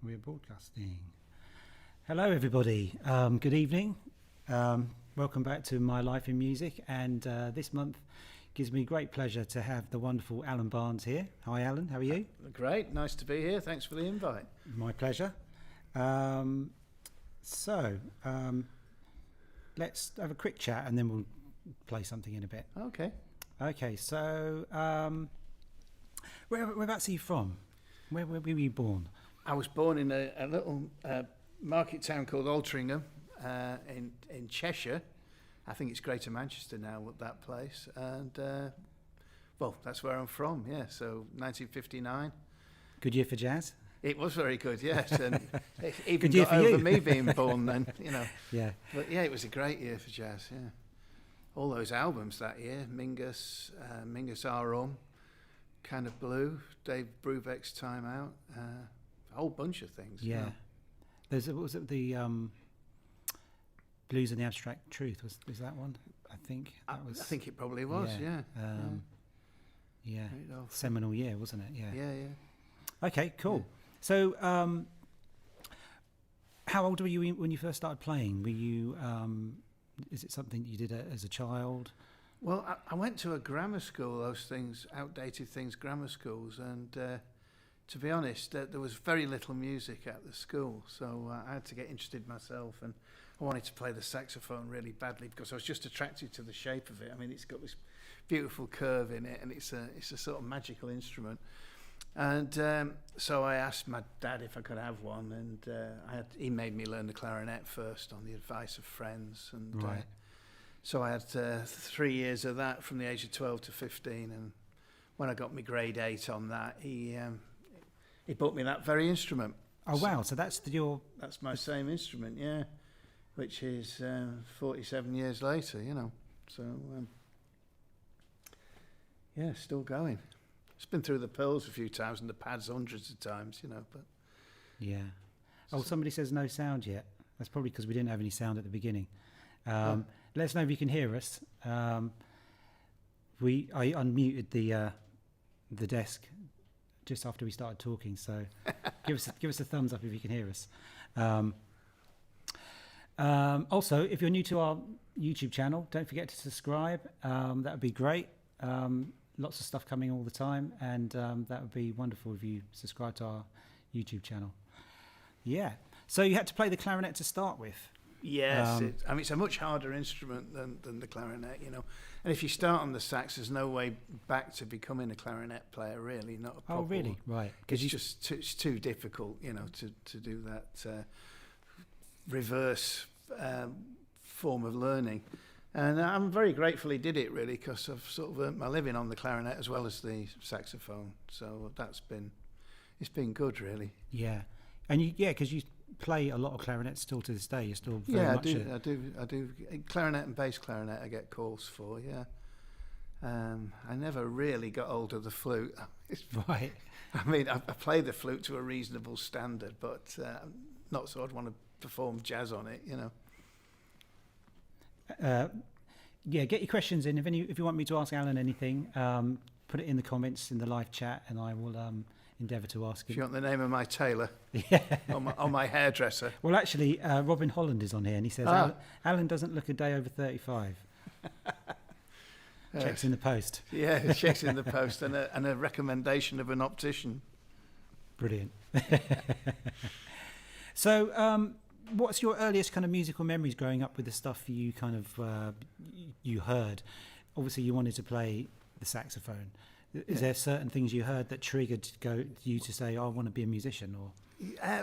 We're broadcasting. Hello, everybody. Good evening. Welcome back to My Life in Music. And this month gives me great pleasure to have the wonderful Alan Barnes here. Hi, Alan. How are you? Great. Nice to be here. Thanks for the invite. My pleasure. Let's have a quick chat and then we'll play something in a bit. Okay. Okay. So, whereabouts are you from? Where were you born? I was born in a little market town called Altrincham in Cheshire. I think it's Greater Manchester now, that place. And, well, that's where I'm from, yeah. So, 1959. Good year for jazz? It was very good, yes. And it even Good year got for over you. me being born then, you know. Yeah. But, yeah, it was a great year for jazz, yeah. All those albums that year, Mingus Arum, Kind of Blue, Dave Brubeck's Time Out, a whole bunch of things. Yeah. You know. There's what was it, the Blues and the Abstract Truth was that one? I think that was. I think it probably was. Yeah. Yeah. Right off. Seminal year, wasn't it? Yeah. Yeah. Okay. Cool. Yeah. So, how old were you when you first started playing? Were you? Is it something you did as a child? Well, I went to a grammar school. Those things, outdated things, grammar schools, and to be honest, there was very little music at the school, so I had to get interested myself, and I wanted to play the saxophone really badly because I was just attracted to the shape of it. I mean, it's got this beautiful curve in it, and it's a sort of magical instrument. And so I asked my dad if I could have one, and he made me learn the clarinet first on the advice of friends. And Right. so I had 3 years of that from the age of 12 to 15, and when I got my grade 8 on that, he bought me that very instrument. Oh wow! So that's That's my same instrument, yeah, which is 47 years later, you know. So, yeah, still going. It's been through the pills a few times and the pads hundreds of times, you know. But yeah. Oh, somebody says no sound yet. That's probably because we didn't have any sound at the beginning. Let us know if you can hear us. I unmuted the desk just after we started talking, so give us a thumbs up if you can hear us. Also, if you're new to our YouTube channel, don't forget to subscribe. That would be great. Lots of stuff coming all the time, and that would be wonderful if you subscribe to our YouTube channel. Yeah. So you had to play the clarinet to start with. yes, I mean, it's a much harder instrument than the clarinet, you know. And if you start on the sax, there's no way back to becoming a clarinet player, really. Not a proper Oh, really? one. Right. It's too difficult, you know, to do that reverse form of learning. And I'm very grateful he did it, really, because I've sort of earned my living on the clarinet as well as the saxophone. So it's been good, really. Yeah. And because you play a lot of clarinets still to this day. You're still very Yeah, much I do. Clarinet and bass clarinet, I get calls for. Yeah. I never really got hold of the flute. right. I mean, I play the flute to a reasonable standard, but not so I'd want to perform jazz on it, you know. Get your questions in. If you want me to ask Alan anything, put it in the comments in the live chat, and I will endeavour to ask If him. you want the name of my tailor, Yeah. or my hairdresser. Well, actually, Robin Holland is on here, and he says Alan doesn't look a day over 35. Checks in the post. Yeah, checks in the post, and a recommendation of an optician. Brilliant. So, what's your earliest kind of musical memories growing up with the stuff you kind of you heard? Obviously, you wanted to play the saxophone. Is there certain things you heard that triggered you to say, "Oh, I want to be a musician"? Or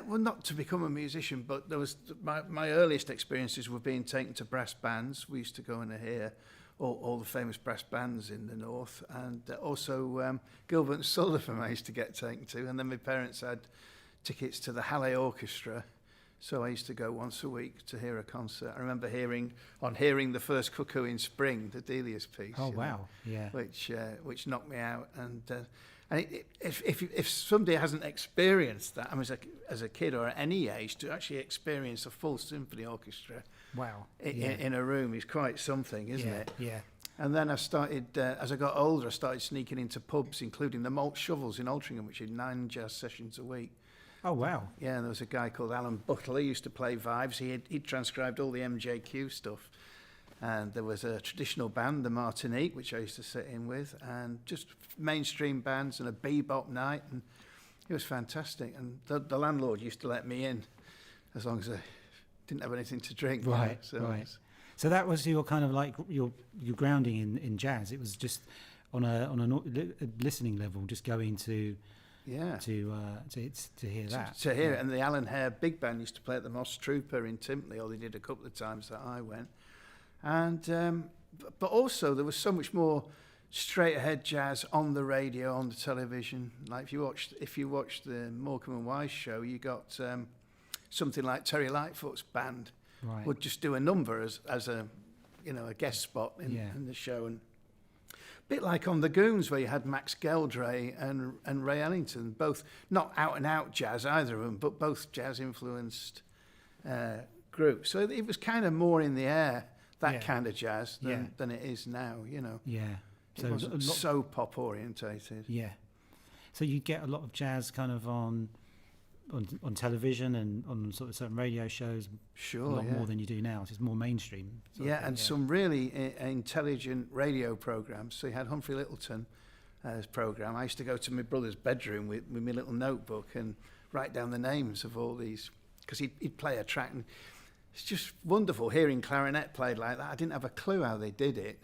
Well, not to become a musician, but there was my earliest experiences were being taken to brass bands. We used to go and hear all the famous brass bands in the north, and also Gilbert and Sullivan I used to get taken to, and then my parents had tickets to the Halle Orchestra. So I used to go once a week to hear a concert. I remember hearing the first Cuckoo in Spring, the Delius piece. oh wow, yeah, Which knocked me out. And if somebody hasn't experienced that, I mean, as a kid or at any age, to actually experience a full symphony orchestra, wow, in a room is quite something, isn't it? Yeah. And then I started, as I got older, I started sneaking into pubs, including the Malt Shovels in Altrincham, which had 9 jazz sessions a week. Oh, wow. Yeah, there was a guy called Alan Butler, he used to play vibes. He'd transcribed all the MJQ stuff. And there was a traditional band, the Martinique, which I used to sit in with, and just mainstream bands and a bebop night. And it was fantastic. And the landlord used to let me in as long as I didn't have anything to drink. Right, So right. So that was your kind of like your grounding in jazz. It was just on a listening level, just going to yeah. to hear that. To hear it. And the Alan Hare Big Band used to play at the Moss Trooper in Timpley, or they did a couple of times that I went. And but also there was so much more straight ahead jazz on the radio, on the television. Like if you watched the Morecambe and Wise show, you got something like Terry Lightfoot's band would just do a number as a a guest spot in the show, and a bit like on the Goons where you had Max Geldray and Ray Ellington, both not out and out jazz either of them, but both jazz influenced groups. So it was kind of more in the air. That kind of jazz than it is now, Yeah. So it wasn't so pop orientated. Yeah. So you get a lot of jazz kind of on television and on sort of certain radio shows. Sure, a lot more than you do now. So it's more mainstream. Some really intelligent radio programs. So you had Humphrey Littleton's program. I used to go to my brother's bedroom with my little notebook and write down the names of all these, because he'd play a track. And it's just wonderful hearing clarinet played like that. I didn't have a clue how they did it.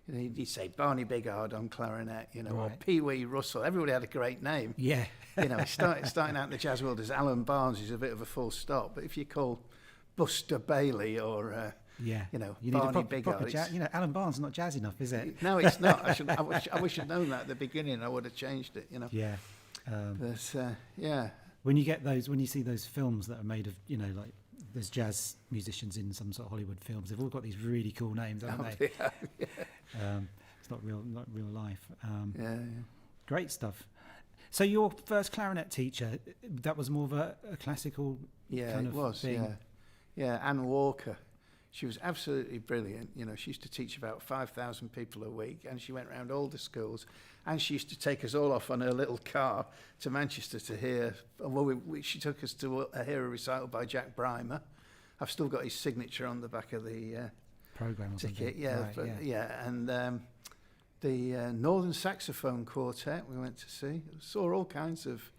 He'd say Barney Biggard on clarinet, or Pee Wee Russell. Everybody had a great name. Yeah. Starting out in the jazz world as Alan Barnes is a bit of a full stop. But if you call Buster Bailey or you need Barney a proper Biggard, jazz. Alan Barnes is not jazz enough, is it? No, it's not. I wish I'd known that at the beginning. I would have changed it. Yeah. But when you see those films that are made of like there's jazz musicians in some sort of Hollywood films, they've all got these really cool names, haven't they? It's not real life. Great stuff. So your first clarinet teacher, that was more of a classical kind of thing? Yeah, Anne Walker. She was absolutely brilliant. She used to teach about 5,000 people a week, and she went around all the schools, and she used to take us all off on her little car to Manchester to hear. Well, she took us to hear a recital by Jack Brymer. I've still got his signature on the back of the program ticket. And the Northern Saxophone Quartet we went to see. Saw all kinds of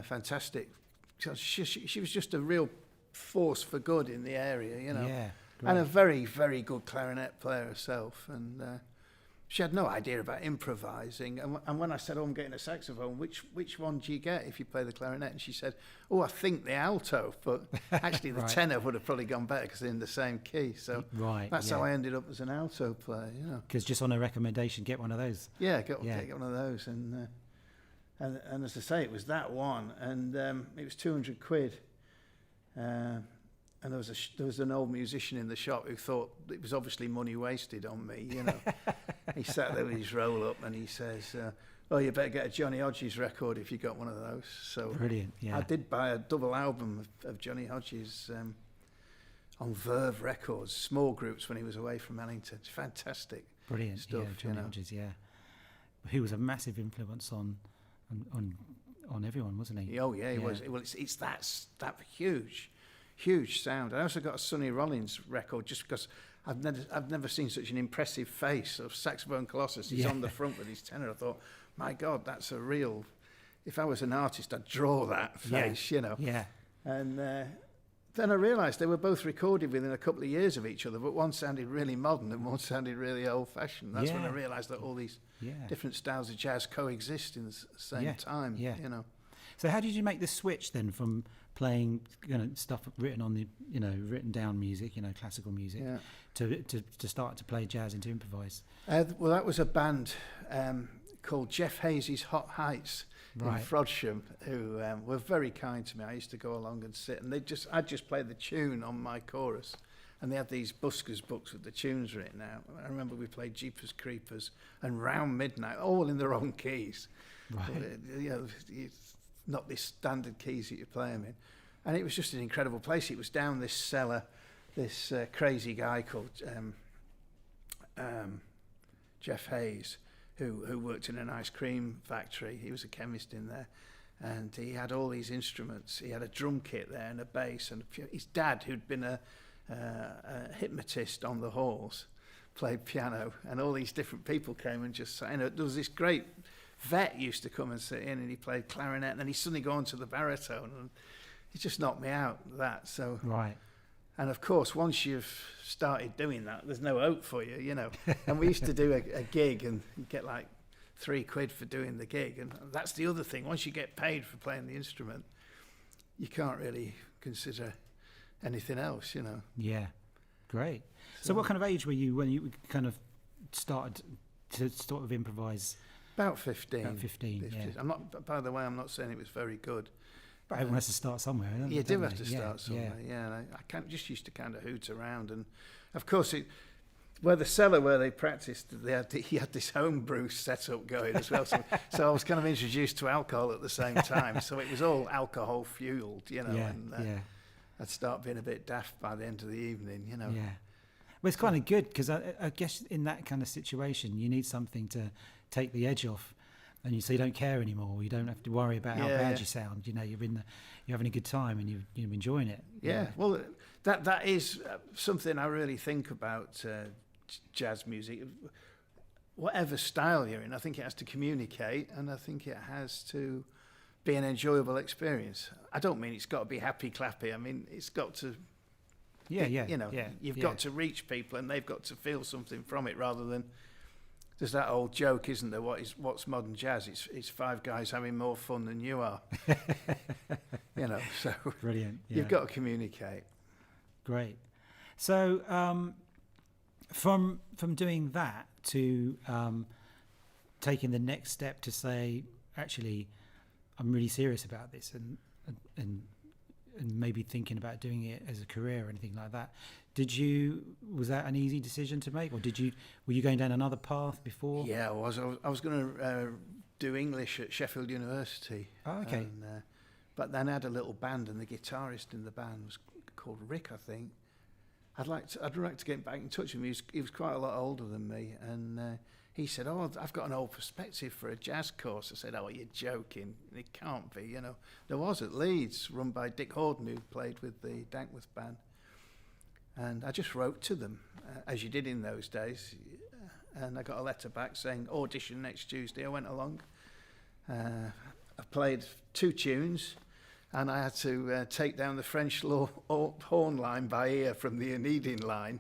fantastic. She was just a real force for good in the area, Yeah, and a very, very good clarinet player herself. And she had no idea about improvising. And when I said, I'm getting a saxophone, which one do you get if you play the clarinet? And she said, I think the alto. But actually the tenor would have probably gone better because they're in the same key. So that's how I ended up as an alto player, Because just on a recommendation, get one of those. Yeah, get one of those. And as I say, it was that one. And it was 200 quid. And there was an old musician in the shop who thought it was obviously money wasted on me, He sat there with his roll up and he says, you better get a Johnny Hodges record if you got one of those. So brilliant, yeah. I did buy a double album of Johnny Hodges on Verve Records, small groups when he was away from Ellington. It's fantastic. Brilliant stuff, Johnny Hodges, He was a massive influence on everyone, wasn't he? Oh yeah, he was. Well, it's that huge sound. I also got a Sonny Rollins record just because I've never seen such an impressive face of saxophone colossus. He's on the front with his tenor. I thought, my God, that's a real. If I was an artist, I'd draw that face, Yeah. And then I realised they were both recorded within a couple of years of each other, but one sounded really modern and one sounded really old-fashioned. That's when I realised that all these different styles of jazz coexist in the same time. Yeah. So how did you make the switch then from playing stuff written on the written down music, classical music, to start to play jazz and to improvise? Well, that was a band called Jeff Hayes' Hot Heights in Frodsham, who were very kind to me. I used to go along and sit, and I'd just play the tune on my chorus, and they had these buskers books with the tunes written out. I remember we played Jeepers Creepers and Round Midnight, all in the wrong keys. It's not the standard keys that you play them in. And it was just an incredible place. It was down this cellar, this crazy guy called Jeff Hayes, who worked in an ice cream factory. He was a chemist in there. and he had all these instruments. He had a drum kit there and a bass, and his dad, who'd been a hypnotist on the halls, played piano, and all these different people came and just sang. There was this great vet used to come and sit in, and he played clarinet, and then he suddenly go on to the baritone, and he just knocked me out, that. So Right. And of course, once you've started doing that, there's no hope for you, you know. And we used to do a gig and get like £3 for doing the gig. And that's the other thing. Once you get paid for playing the instrument, you can't really consider anything else, you know. Yeah. Great. So what kind of age were you when you kind of started to sort of improvise? About 15. About 15, yeah. I'm not, by the way, I'm not saying it was very good. But everyone has to start somewhere, don't You they? do have to start somewhere, yeah. And I just used to kind of hoot around. And of course, where the cellar where they practiced, he had this homebrew setup going as well. So I was kind of introduced to alcohol at the same time. So it was all alcohol fueled, you know. And I'd start being a bit daft by the end of the evening, you know. Yeah. Well, it's kind of good because I guess in that kind of situation, you need something to take the edge off. And so you don't care anymore. You don't have to worry about how bad you sound. You know, you're having a good time and you're enjoying it. Yeah. Well, that is something I really think about jazz music. Whatever style you're in, I think it has to communicate, and I think it has to be an enjoyable experience. I don't mean it's got to be happy clappy. I mean it's got to. You've got to reach people, and they've got to feel something from it, rather than. There's that old joke, isn't there? What's modern jazz? It's five guys having more fun than you are. You know, so brilliant. Yeah. You've got to communicate. Great. So from doing that to taking the next step to say, actually, I'm really serious about this, and maybe thinking about doing it as a career or anything like that. Was that an easy decision to make, or were you going down another path before? Yeah, I was going to do English at Sheffield University. Oh, okay. But then I had a little band, and the guitarist in the band was called Rick, I think. I'd like to get back in touch with him. He was quite a lot older than me, and he said, "Oh, I've got an old perspective for a jazz course." I said, "Oh, you're joking. It can't be, you know." There was at Leeds, run by Dick Horden, who played with the Dankworth band. And I just wrote to them, as you did in those days, and I got a letter back saying, audition next Tuesday. I went along. I played 2 tunes, and I had to take down the French horn line by ear from the Aeneidin line,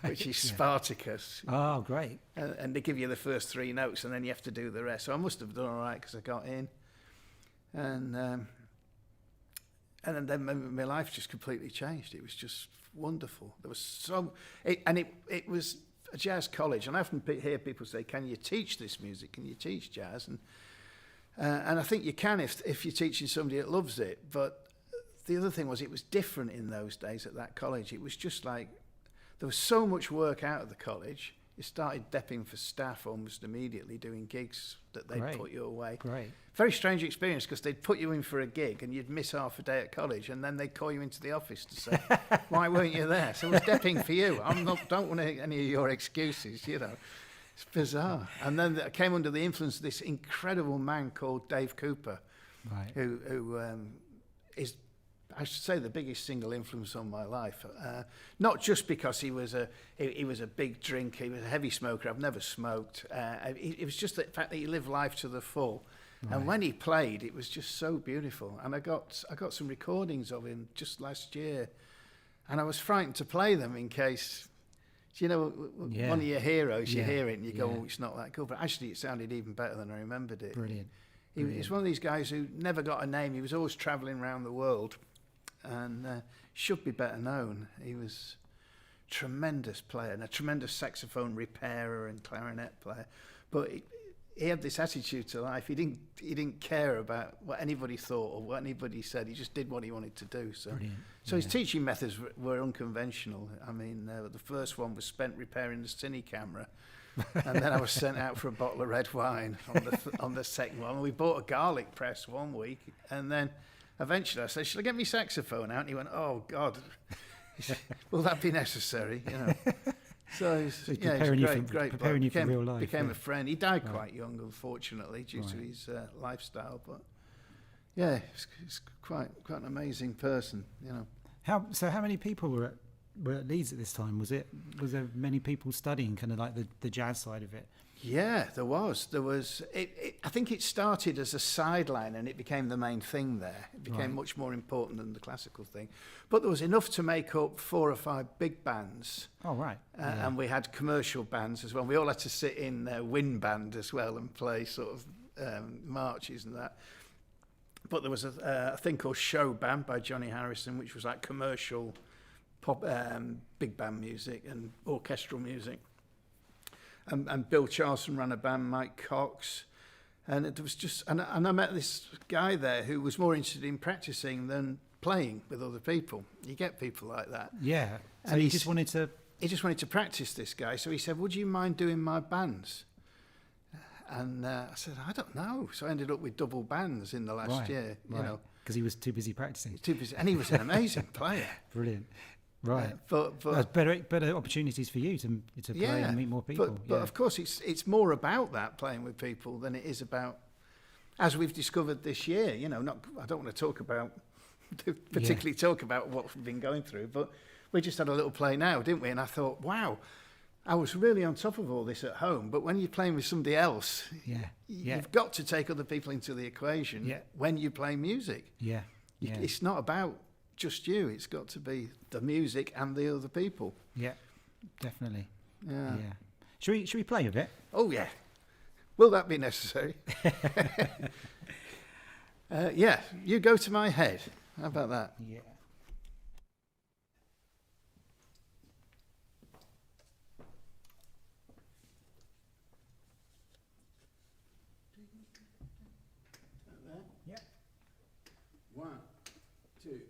which is Spartacus. Oh, great. And they give you the first 3 notes, and then you have to do the rest. So I must have done all right because I got in. And then my life just completely changed. It was just wonderful. There was it was a jazz college, and I often hear people say, "Can you teach this music? Can you teach jazz?" And I think you can if you're teaching somebody that loves it. But the other thing was, it was different in those days at that college. It was just like there was so much work out of the college. You started depping for staff almost immediately, doing gigs that they'd put you away. Great. Very strange experience, because they'd put you in for a gig and you'd miss half a day at college, and then they'd call you into the office to say, "Why weren't you there?" So it was depping for you. Don't want any of your excuses, you know. It's bizarre. And then I came under the influence of this incredible man called Dave Cooper, who is, I should say, the biggest single influence on my life. Not just because he was a big drinker, he was a heavy smoker. I've never smoked. It was just the fact that he lived life to the full. Right. And when he played, it was just so beautiful. And I got some recordings of him just last year, and I was frightened to play them in case, you know, one of your heroes, you hear it and you go, "Oh, it's not that cool." But actually, it sounded even better than I remembered it. Brilliant. He's one of these guys who never got a name. He was always travelling around the world, and should be better known. He was a tremendous player and a tremendous saxophone repairer and clarinet player. But he had this attitude to life. He didn't care about what anybody thought or what anybody said. He just did what he wanted to do. So his teaching methods were unconventional. I mean, the first one was spent repairing the cine camera, and then I was sent out for a bottle of red wine on the second one. We bought a garlic press one week, and then eventually I said, "Shall I get my saxophone out?" And he went, "Oh God, will that be necessary?" You know. So he's preparing you for real life. Became a friend. He died quite young, unfortunately, due to his lifestyle. But yeah, he's quite an amazing person, you know. How many people were at Leeds at this time? Was there many people studying kind of like the jazz side of it? Yeah, there was. I think it started as a sideline and it became the main thing there. It became much more important than the classical thing. But there was enough to make up 4 or 5 big bands. Oh, right. And we had commercial bands as well. We all had to sit in wind band as well and play sort of marches and that. But there was a thing called Show Band by Johnny Harrison, which was like commercial pop, big band music and orchestral music. And Bill Charlson ran a band, Mike Cox, and it was just and I met this guy there who was more interested in practicing than playing with other people. You get people like that. Yeah. So And he just wanted to practice, this guy. So he said, "Would you mind doing my bands?" And I said, "I don't know." So I ended up with double bands in the last year. You know, because he was too busy practicing. too busy, and he was an amazing player. Brilliant. Right. But better opportunities for you to play and meet more people. But of course, it's more about that, playing with people, than it is about, as we've discovered this year. You know, I don't want to talk about what we've been going through, but we just had a little play now, didn't we? And I thought, wow, I was really on top of all this at home. But when you're playing with somebody else, you've got to take other people into the equation when you play music. Yeah. It's not about just you. It's got to be the music and the other people. Yeah, definitely. Yeah. Should we play a bit? Oh yeah. Will that be necessary? Yeah. You go to my head. How about that? Yeah. Yeah. 1, 2.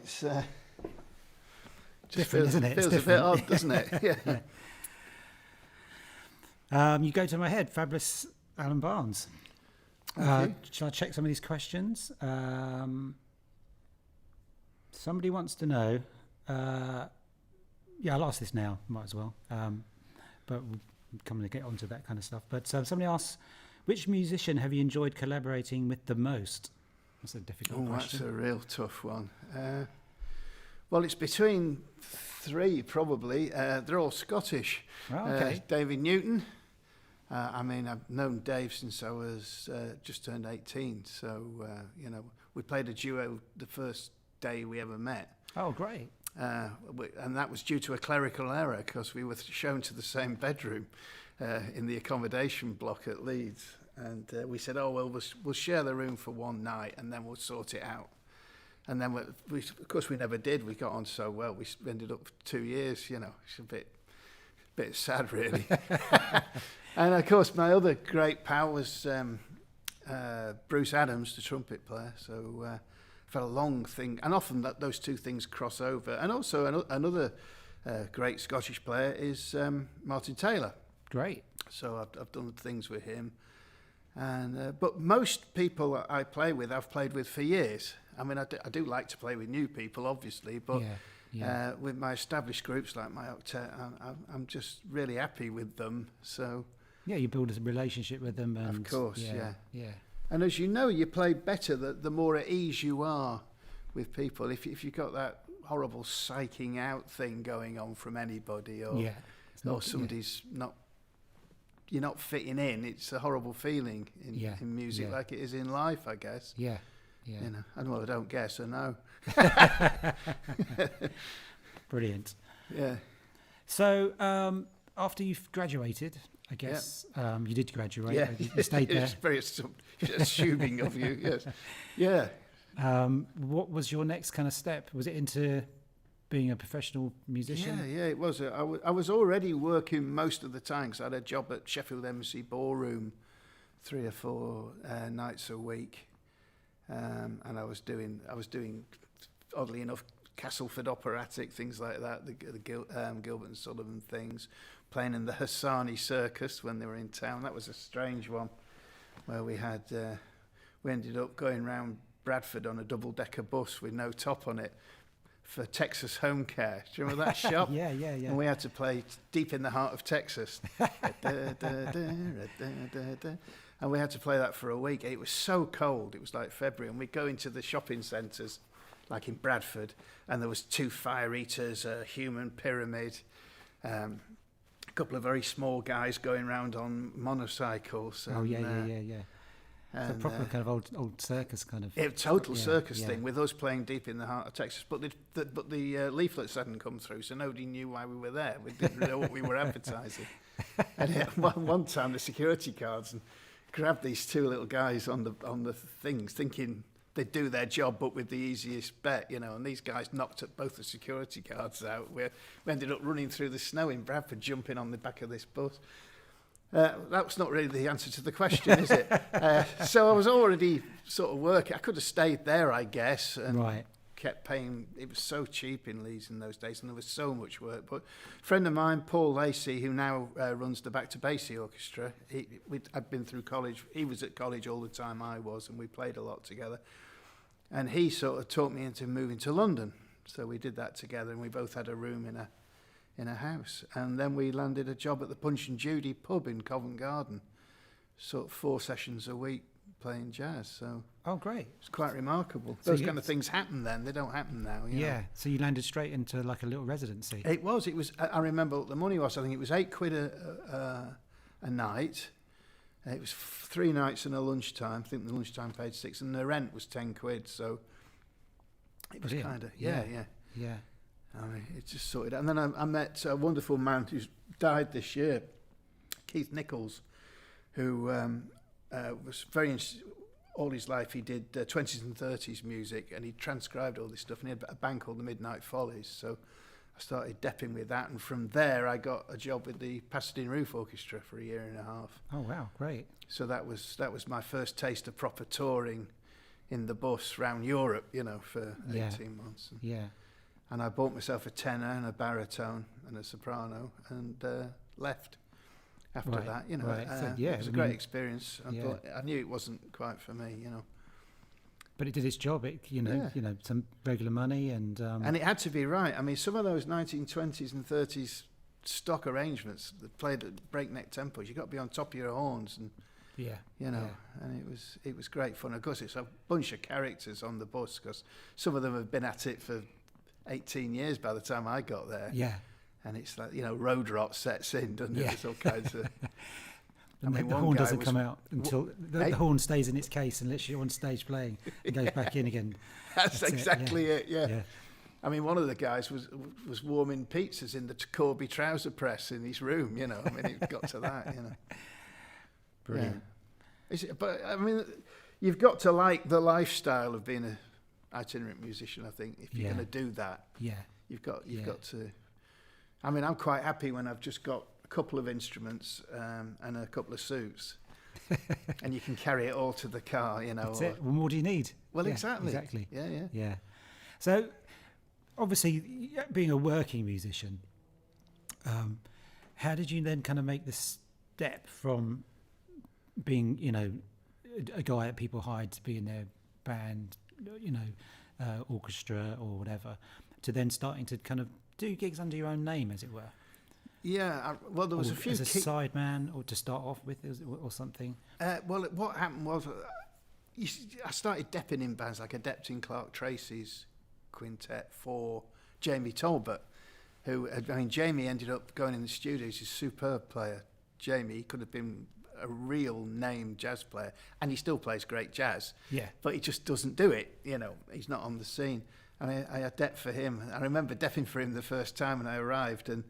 It's Different, isn't it? It's Feels a bit different. odd, doesn't it? Yeah. You go to my head, fabulous Alan Barnes. Okay. Shall I check some of these questions? Somebody wants to know. Yeah, I'll ask this now. Might as well. But we'll come to get onto that kind of stuff. But somebody asks, which musician have you enjoyed collaborating with the most? That's a difficult question. That's a real tough one. Well, it's between three, probably. They're all Scottish. Oh, okay. David Newton. I mean, I've known Dave since I was just turned 18. So, we played a duo the first day we ever met. Oh, great. And that was due to a clerical error because we were shown to the same bedroom in the accommodation block at Leeds. And we said, we'll share the room for one night and then we'll sort it out. And then, of course, we never did. We got on so well. We ended up for 2 years, It's a bit sad, really. And, of course, my other great pal was Bruce Adams, the trumpet player. So I've had a long thing. And often those two things cross over. And also another great Scottish player is Martin Taylor. Great. So I've done things with him. And but most people I play with, I've played with for years. I mean, I do like to play with new people, obviously, but with my established groups like my octet, I'm just really happy with them. So yeah, you build a relationship with them. And of course, yeah. And as you know, you play better the more at ease you are with people. If you've got that horrible psyching out thing going on from anybody, or somebody's not. You're not fitting in. It's a horrible feeling in music, like it is in life, I guess. Yeah. I don't guess. I know. Brilliant. Yeah. So after you've graduated, I guess you did graduate. Yeah. You stayed there. It's very assuming of you. Yes. Yeah. What was your next kind of step? Was it into being a professional musician? Yeah, it was. I was already working most of the time because I had a job at Sheffield Embassy Ballroom 3 or 4 nights a week, and I was doing oddly enough Castleford operatic things like that, the Gilbert and Sullivan things, playing in the Hassani Circus when they were in town. That was a strange one, where we ended up going round Bradford on a double-decker bus with no top on it, for Texas Home Care. Do you remember that shop? Yeah. And we had to play Deep in the Heart of Texas. And we had to play that for a week. It was so cold. It was like February. And we'd go into the shopping centres, like in Bradford, and there was 2 fire eaters, a human pyramid, a couple of very small guys going around on motorcycles. And, yeah. It's a proper kind of old circus kind of. A total circus thing with us playing Deep in the Heart of Texas. But the leaflets hadn't come through, so nobody knew why we were there. We didn't know what we were advertising. And one time the security guards grabbed these 2 little guys on the things, thinking they'd do their job, but with the easiest bet, And these guys knocked both the security guards out. We ended up running through the snow in Bradford, jumping on the back of this bus. That's not really the answer to the question, is it? So I was already sort of working. I could have stayed there, I guess, and kept paying. It was so cheap in Leeds in those days, and there was so much work. But a friend of mine, Paul Lacey, who now runs the Back to Basie Orchestra, I'd been through college. He was at college all the time I was, and we played a lot together. And he sort of talked me into moving to London. So we did that together, and we both had a room in a house. And then we landed a job at the Punch and Judy pub in Covent Garden, sort of 4 sessions a week, playing jazz. So Oh, great. it's quite remarkable. So Those you- kind of things happen then. They don't happen now. You know. Yeah. So you landed straight into like a little residency. It was. I remember what the money was. I think it was £8 a night. It was 3 nights and a lunchtime. I think the lunchtime paid 6, and the rent was £10. So it was Brilliant. kind of Yeah. yeah. I mean, it just sorted out. And then I met a wonderful man who's died this year, Keith Nichols, who was all his life he did 20s and 30s music, and he transcribed all this stuff, and he had a band called the Midnight Follies. So I started depping with that, and from there I got a job with the Pasadena Roof Orchestra for a year and a half. Oh, wow. Great. So that was my first taste of proper touring in the bus round Europe, you know, for 18 months. Yeah. And I bought myself a tenor and a baritone and a soprano, and left after Right, that. You know, right. So, yeah, it was I a great mean, experience. yeah. But I knew it wasn't quite for me. You know, But it did its job. It, Yeah. some regular money and and it had to be right. I mean, some of those 1920s and 30s stock arrangements that played at breakneck tempos, you got to be on top of your horns, and yeah, you know, yeah. and it was great fun. Of course, it's a bunch of characters on the bus because some of them have been at it for 18 years by the time I got there. Yeah. And it's like, you know, road rot sets in, doesn't it? Yeah. There's all kinds of... And mean, the one horn guy doesn't was- come out until the Hey? horn stays in its case and literally on stage playing and goes back in again. That's That's it, exactly it, yeah. Yeah. I mean, one of the guys was warming pizzas in the Corby trouser press in his room, you know. I mean, it got to that, you know. Brilliant. Yeah. But, I mean, you've got to like the lifestyle of being an itinerant musician, I think. If you're Yeah. going to do that, Yeah. you've got Yeah. to... I mean, I'm quite happy when I've just got a couple of instruments and a couple of suits. And you can carry it all to the car, you know. That's it. What more do you need? Well, Yeah, exactly. Exactly. Yeah, yeah. Yeah. So, obviously, being a working musician, how did you then kind of make the step from being, a guy that people hired to be in their band, orchestra or whatever, to then starting to kind of do gigs under your own name, as it were? Yeah, well, there was Or a few... as a sideman, or to start off with, or something. well, what happened was I started depping in bands, like I depped in Clark Tracy's quintet for Jamie Talbot, who, I mean, Jamie ended up going in the studio. He's a superb player. Jamie, he could have been a real name jazz player, and he still plays great jazz. Yeah. But he just doesn't do it, you know. He's not on the scene. And I had depped for him. I remember depping for him the first time when I arrived, and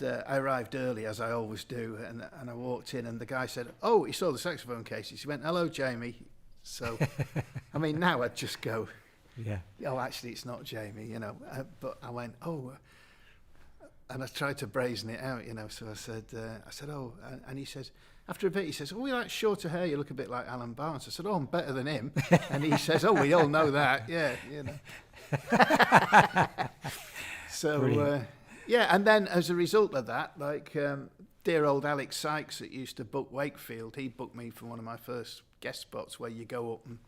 I arrived early, as I always do, and I walked in, and the guy said, "Oh, he saw the saxophone cases." He went, "Hello, Jamie." So, I mean, now I'd just go, Yeah. "Oh, actually, it's not Jamie," you know. But I went, "Oh," and I tried to brazen it out, you know. So I said, "Oh," and he says, after a bit, he says, "Oh, you like shorter hair? You look a bit like Alan Barnes." I said, "Oh, I'm better than him." And he says, "Oh, we all know that, yeah, you know." So, yeah, and then as a result of that, like dear old Alex Sykes that used to book Wakefield, he booked me for one of my first guest spots where you go up and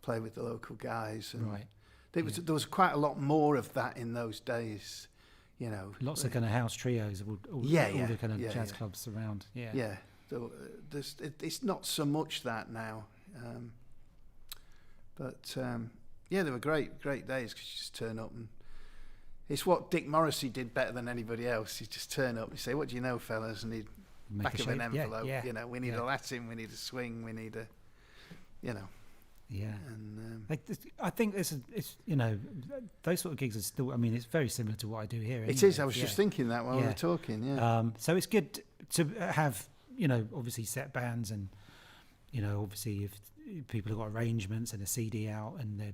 play with the local guys. And Right. there was quite a lot more of that in those days, you know. Lots of kind of house trios, all Yeah, the yeah, kind of yeah, jazz yeah. clubs around. Yeah. Yeah, it's not so much that now. But yeah, they were great days because you just turn up, and it's what Dick Morrissey did better than anybody else. He'd just turn up and say, "What do you know, fellas?" And he'd Make back a of an shape. Yeah, envelope, yeah, you know, we need yeah. a Latin, we need a swing, we need a, you know, Yeah. and I think it's those sort of gigs are still. I mean, it's very similar to what I do here. it anyway. is. I was just thinking that while we Yeah. were talking. Yeah, So it's good to have, obviously set bands, and obviously if people have got arrangements and a CD out and they're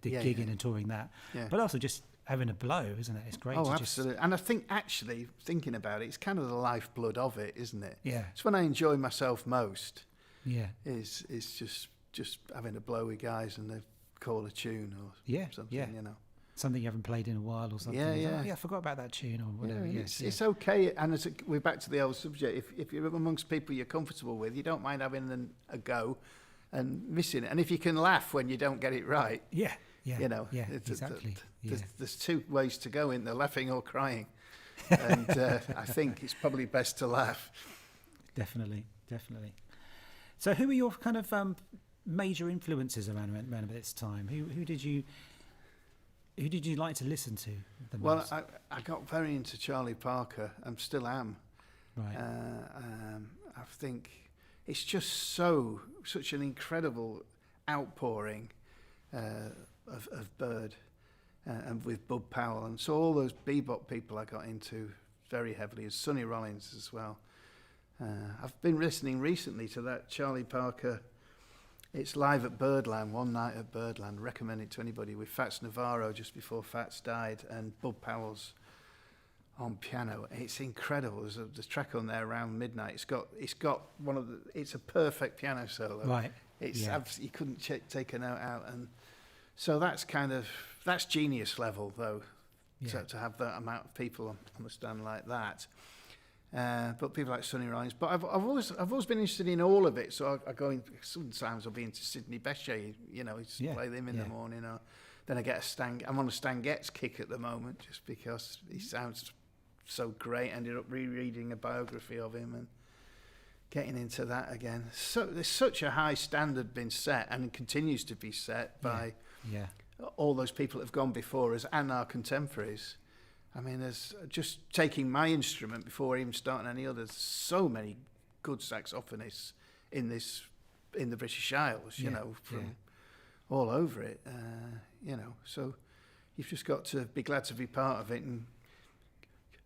Yeah, gigging yeah. and touring that, yeah. but also just having a blow, isn't it? It's great. Oh, to absolutely. And I think actually thinking about it, it's kind of the lifeblood of it, isn't it? Yeah. It's when I enjoy myself most. Yeah. Is just having a blow with guys and they call a tune or Yeah. something, Yeah. you know. Something you haven't played in a while or something. Yeah, It's like, yeah. oh, yeah, I forgot about that tune or whatever. Yeah, Yes, it's okay, and we're back to the old subject. If you're amongst people you're comfortable with, you don't mind having a go and missing it. And if you can laugh when you don't get it right, yeah. Yeah. you know, Yeah. Exactly. Yeah. there's two ways to go in there: laughing or crying. And I think it's probably best to laugh. Definitely. So who were your kind of major influences around this time? Who did you like to listen to the most? Well, I got very into Charlie Parker. I still am. Right. I think it's just such an incredible outpouring of Bird and with Bud Powell, and so all those bebop people I got into very heavily, and Sonny Rollins as well. I've been listening recently to that Charlie Parker. It's live at Birdland, one night at Birdland. Recommend it to anybody, with Fats Navarro just before Fats died, and Bud Powell's on piano. It's incredible. There's a track on there around midnight. It's got it's a perfect piano solo. Right. It's you couldn't take a note out, and so that's genius level though. Yeah. To have that amount of people on the stand like that. But people like Sonny Rollins. But I've always been interested in all of it. So I go in. Sometimes I'll be into Sidney Bechet. Play them in the morning. Or then I get I'm on a Stan Getz kick at the moment, just because he sounds so great. Ended up rereading a biography of him and getting into that again. So there's such a high standard been set, and continues to be set by all those people that have gone before us and our contemporaries. I mean, there's just taking my instrument before even starting any others. So many good saxophonists in the British Isles, from all over it. So you've just got to be glad to be part of it and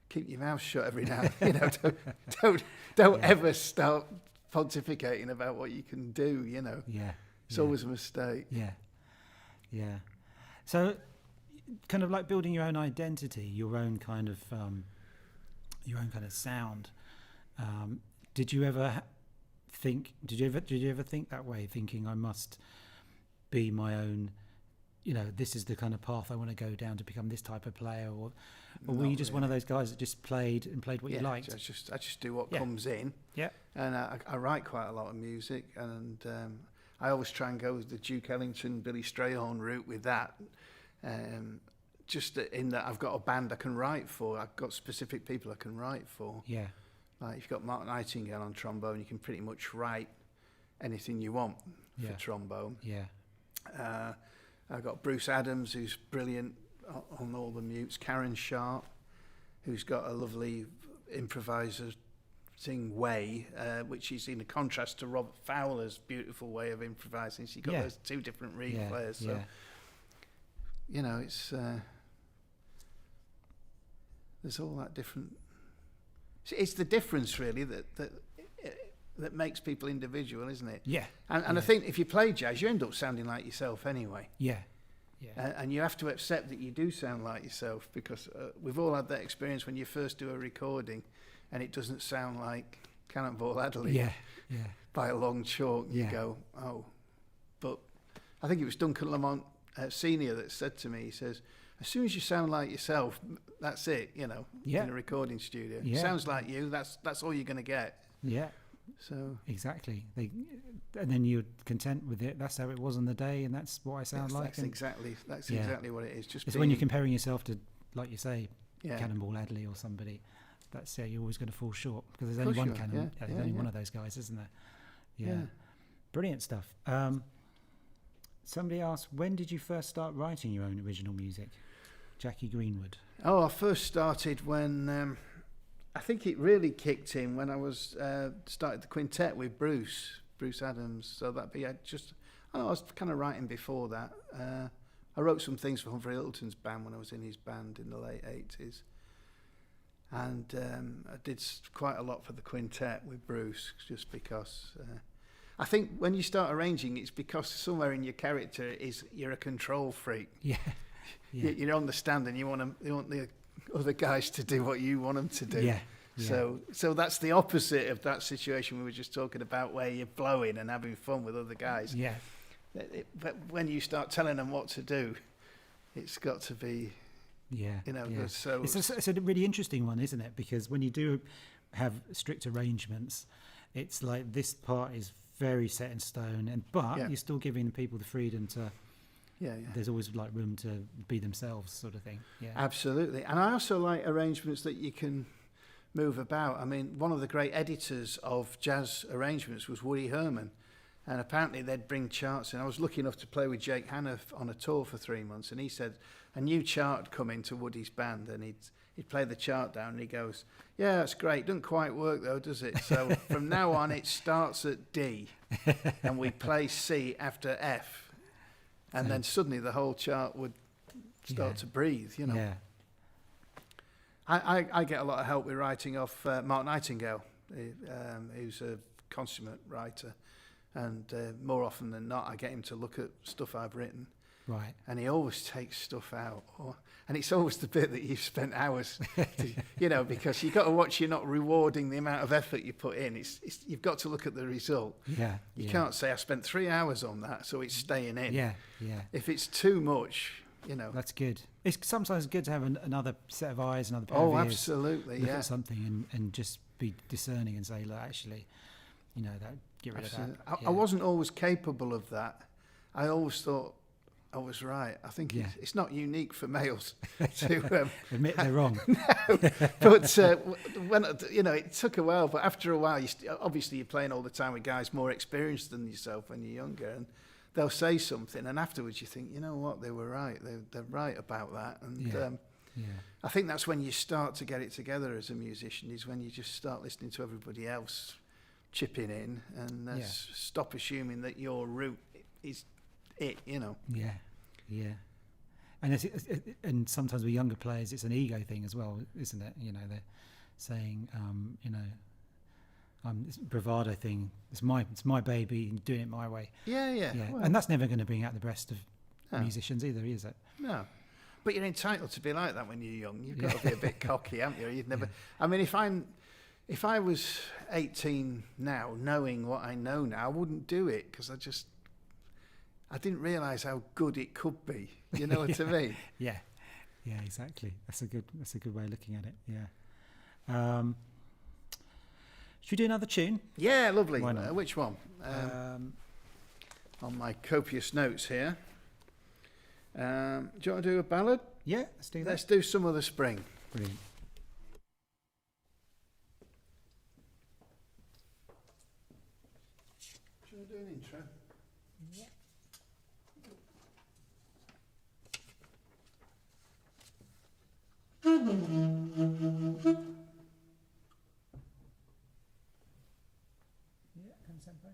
keep your mouth shut every now and then. Don't ever start pontificating about what you can do. It's always a mistake. Yeah. So, kind of like building your own identity, your own kind of sound. Did you ever think that way? Thinking I must be my own. This is the kind of path I want to go down to become this type of player, or were you just one of those guys that just played what you liked? I just do what comes in. Yeah. And I write quite a lot of music, and I always try and go with the Duke Ellington, Billy Strayhorn route with that. Just in that I've got a band I can write for. I've got specific people I can write for. Yeah. Like if you've got Mark Nightingale on trombone, you can pretty much write anything you want for trombone. Yeah. I've got Bruce Adams, who's brilliant on all the mutes. Karen Sharp, who's got a lovely improvising way, which is in a contrast to Robert Fowler's beautiful way of improvising. So you've got those two different reed players. So, it's there's all that different. It's the difference really that makes people individual, isn't it? Yeah. And I think if you play jazz, you end up sounding like yourself anyway. Yeah. Yeah. And you have to accept that you do sound like yourself, because we've all had that experience when you first do a recording and it doesn't sound like Cannonball Adderley. Yeah. By a long chalk. You go, oh. But I think it was Duncan Lamont Senior that said to me, he says, as soon as you sound like yourself, that's it, in a recording studio. Yeah. Sounds like you, that's all you're going to get. Yeah. So exactly, and then you're content with it. That's how it was on the day, and that's what I sound like. That's exactly what it is. Just when you're comparing yourself to, like you say, Cannonball Adderley or somebody, that's you're always going to fall short, because there's only one Cannonball. There's only one of those guys, isn't there? Yeah. Brilliant stuff. Somebody asked, when did you first start writing your own original music? Jackie Greenwood. Oh, I first started when. I think it really kicked in when I was started the quintet with Bruce Adams. So that'd be I was kind of writing before that. I wrote some things for Humphrey Littleton's band when I was in his band in the late 80s. And I did quite a lot for the quintet with Bruce, just because I think when you start arranging, it's because somewhere in your character is you're a control freak. Yeah. You're on the stand and you want the other guys to do what you want them to do. Yeah. So that's the opposite of that situation we were just talking about, where you're blowing and having fun with other guys. Yeah. But when you start telling them what to do, it's got to be. Yeah. So it's a really interesting one, isn't it? Because when you do have strict arrangements, it's like this part is very set in stone, but you're still giving people the freedom to. Yeah. There's always like room to be themselves, sort of thing. Yeah, absolutely. And I also like arrangements that you can move about. I mean, one of the great editors of jazz arrangements was Woody Herman, And apparently they'd bring charts in. I was lucky enough to play with Jake Hanna on a tour for 3 months, and he said a new chart had come into Woody's band, and he'd play the chart down, and he goes, "Yeah, that's great. Doesn't quite work though, does it? So from now on, it starts at D, and we play C after F, and then suddenly the whole chart would start to breathe, you know." Yeah. I get a lot of help with writing off Mark Nightingale, who's a consummate writer. And more often than not, I get him to look at stuff I've written. Right. And he always takes stuff out. And it's always the bit that you've spent hours, you know, because you've got to watch you're not rewarding the amount of effort you put in. You've got to look at the result. Yeah. You can't say, I spent 3 hours on that, so it's staying in. Yeah. Yeah. If it's too much, you know. That's good. It's sometimes good to have another set of eyes, another pair Oh, of ears. absolutely, Look yeah. at something and just be discerning and say, look, actually, you know, that get rid Absolutely. of that. I wasn't always capable of that. I always thought I was right. I think it's not unique for males to admit they're wrong. No, but when you know, it took a while. But after a while, obviously you're playing all the time with guys more experienced than yourself when you're younger, and they'll say something, and afterwards you think, you know what, they were right. They're right about that, and I think that's when you start to get it together as a musician. Is when you just start listening to everybody else chipping in and stop assuming that your route is it, you know. Yeah. And sometimes with younger players, it's an ego thing as well, isn't it? You know, they're saying, you know, it's a bravado thing. It's my baby, and doing it my way. Yeah. Well, and that's never going to bring out the best of musicians either, is it? No. But you're entitled to be like that when you're young. You've got to be a bit cocky, haven't you? You'd never. I mean, if I was 18 now, knowing what I know now, I wouldn't do it because I didn't realise how good it could be. You know what I mean? Yeah, exactly. That's a good way of looking at it. Yeah. Should we do another tune? Yeah, lovely. Why not? Which one? On my copious notes here. Do you want to do a ballad? Yeah, let's do that. Let's do Some Other Spring. Brilliant. Should I do an intro? Yeah. Yeah, come tempo.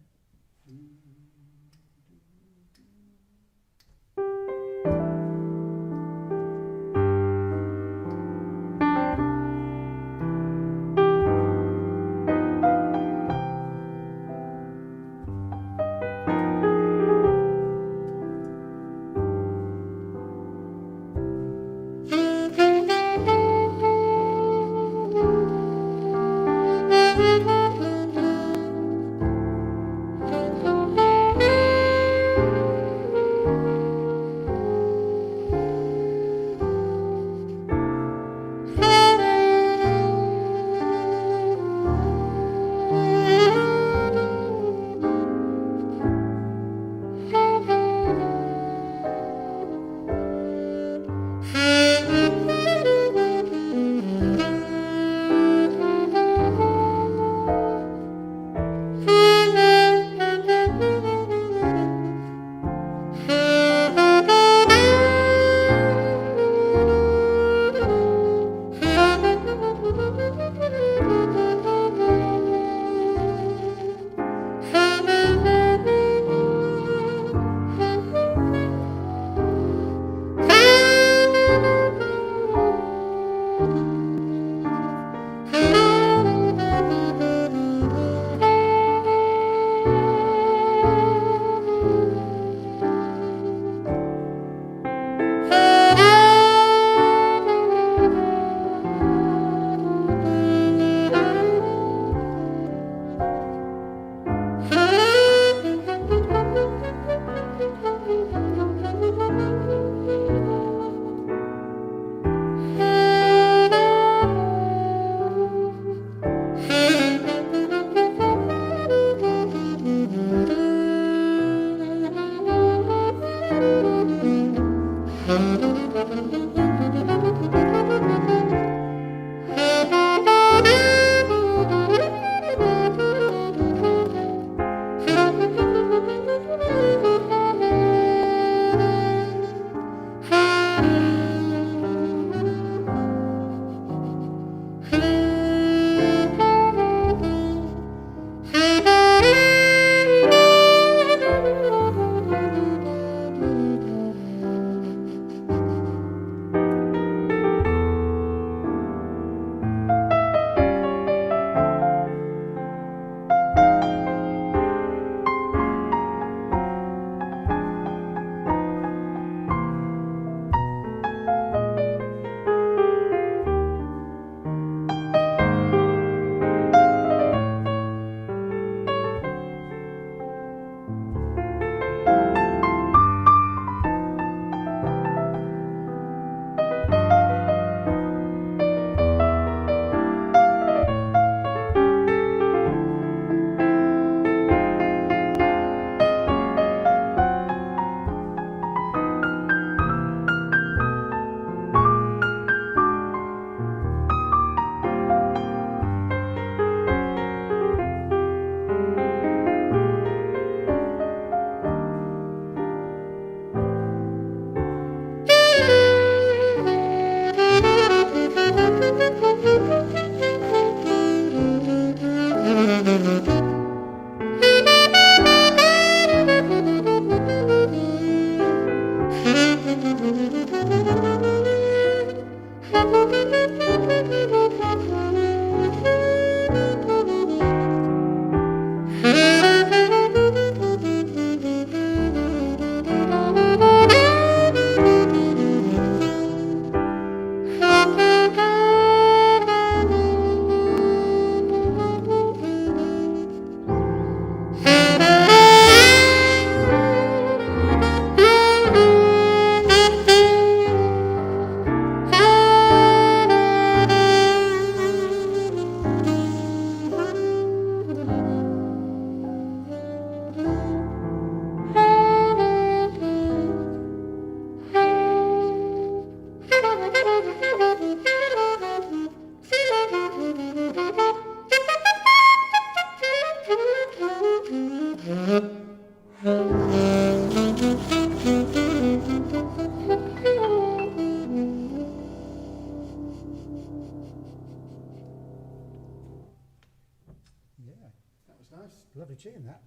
Lovely tune, that.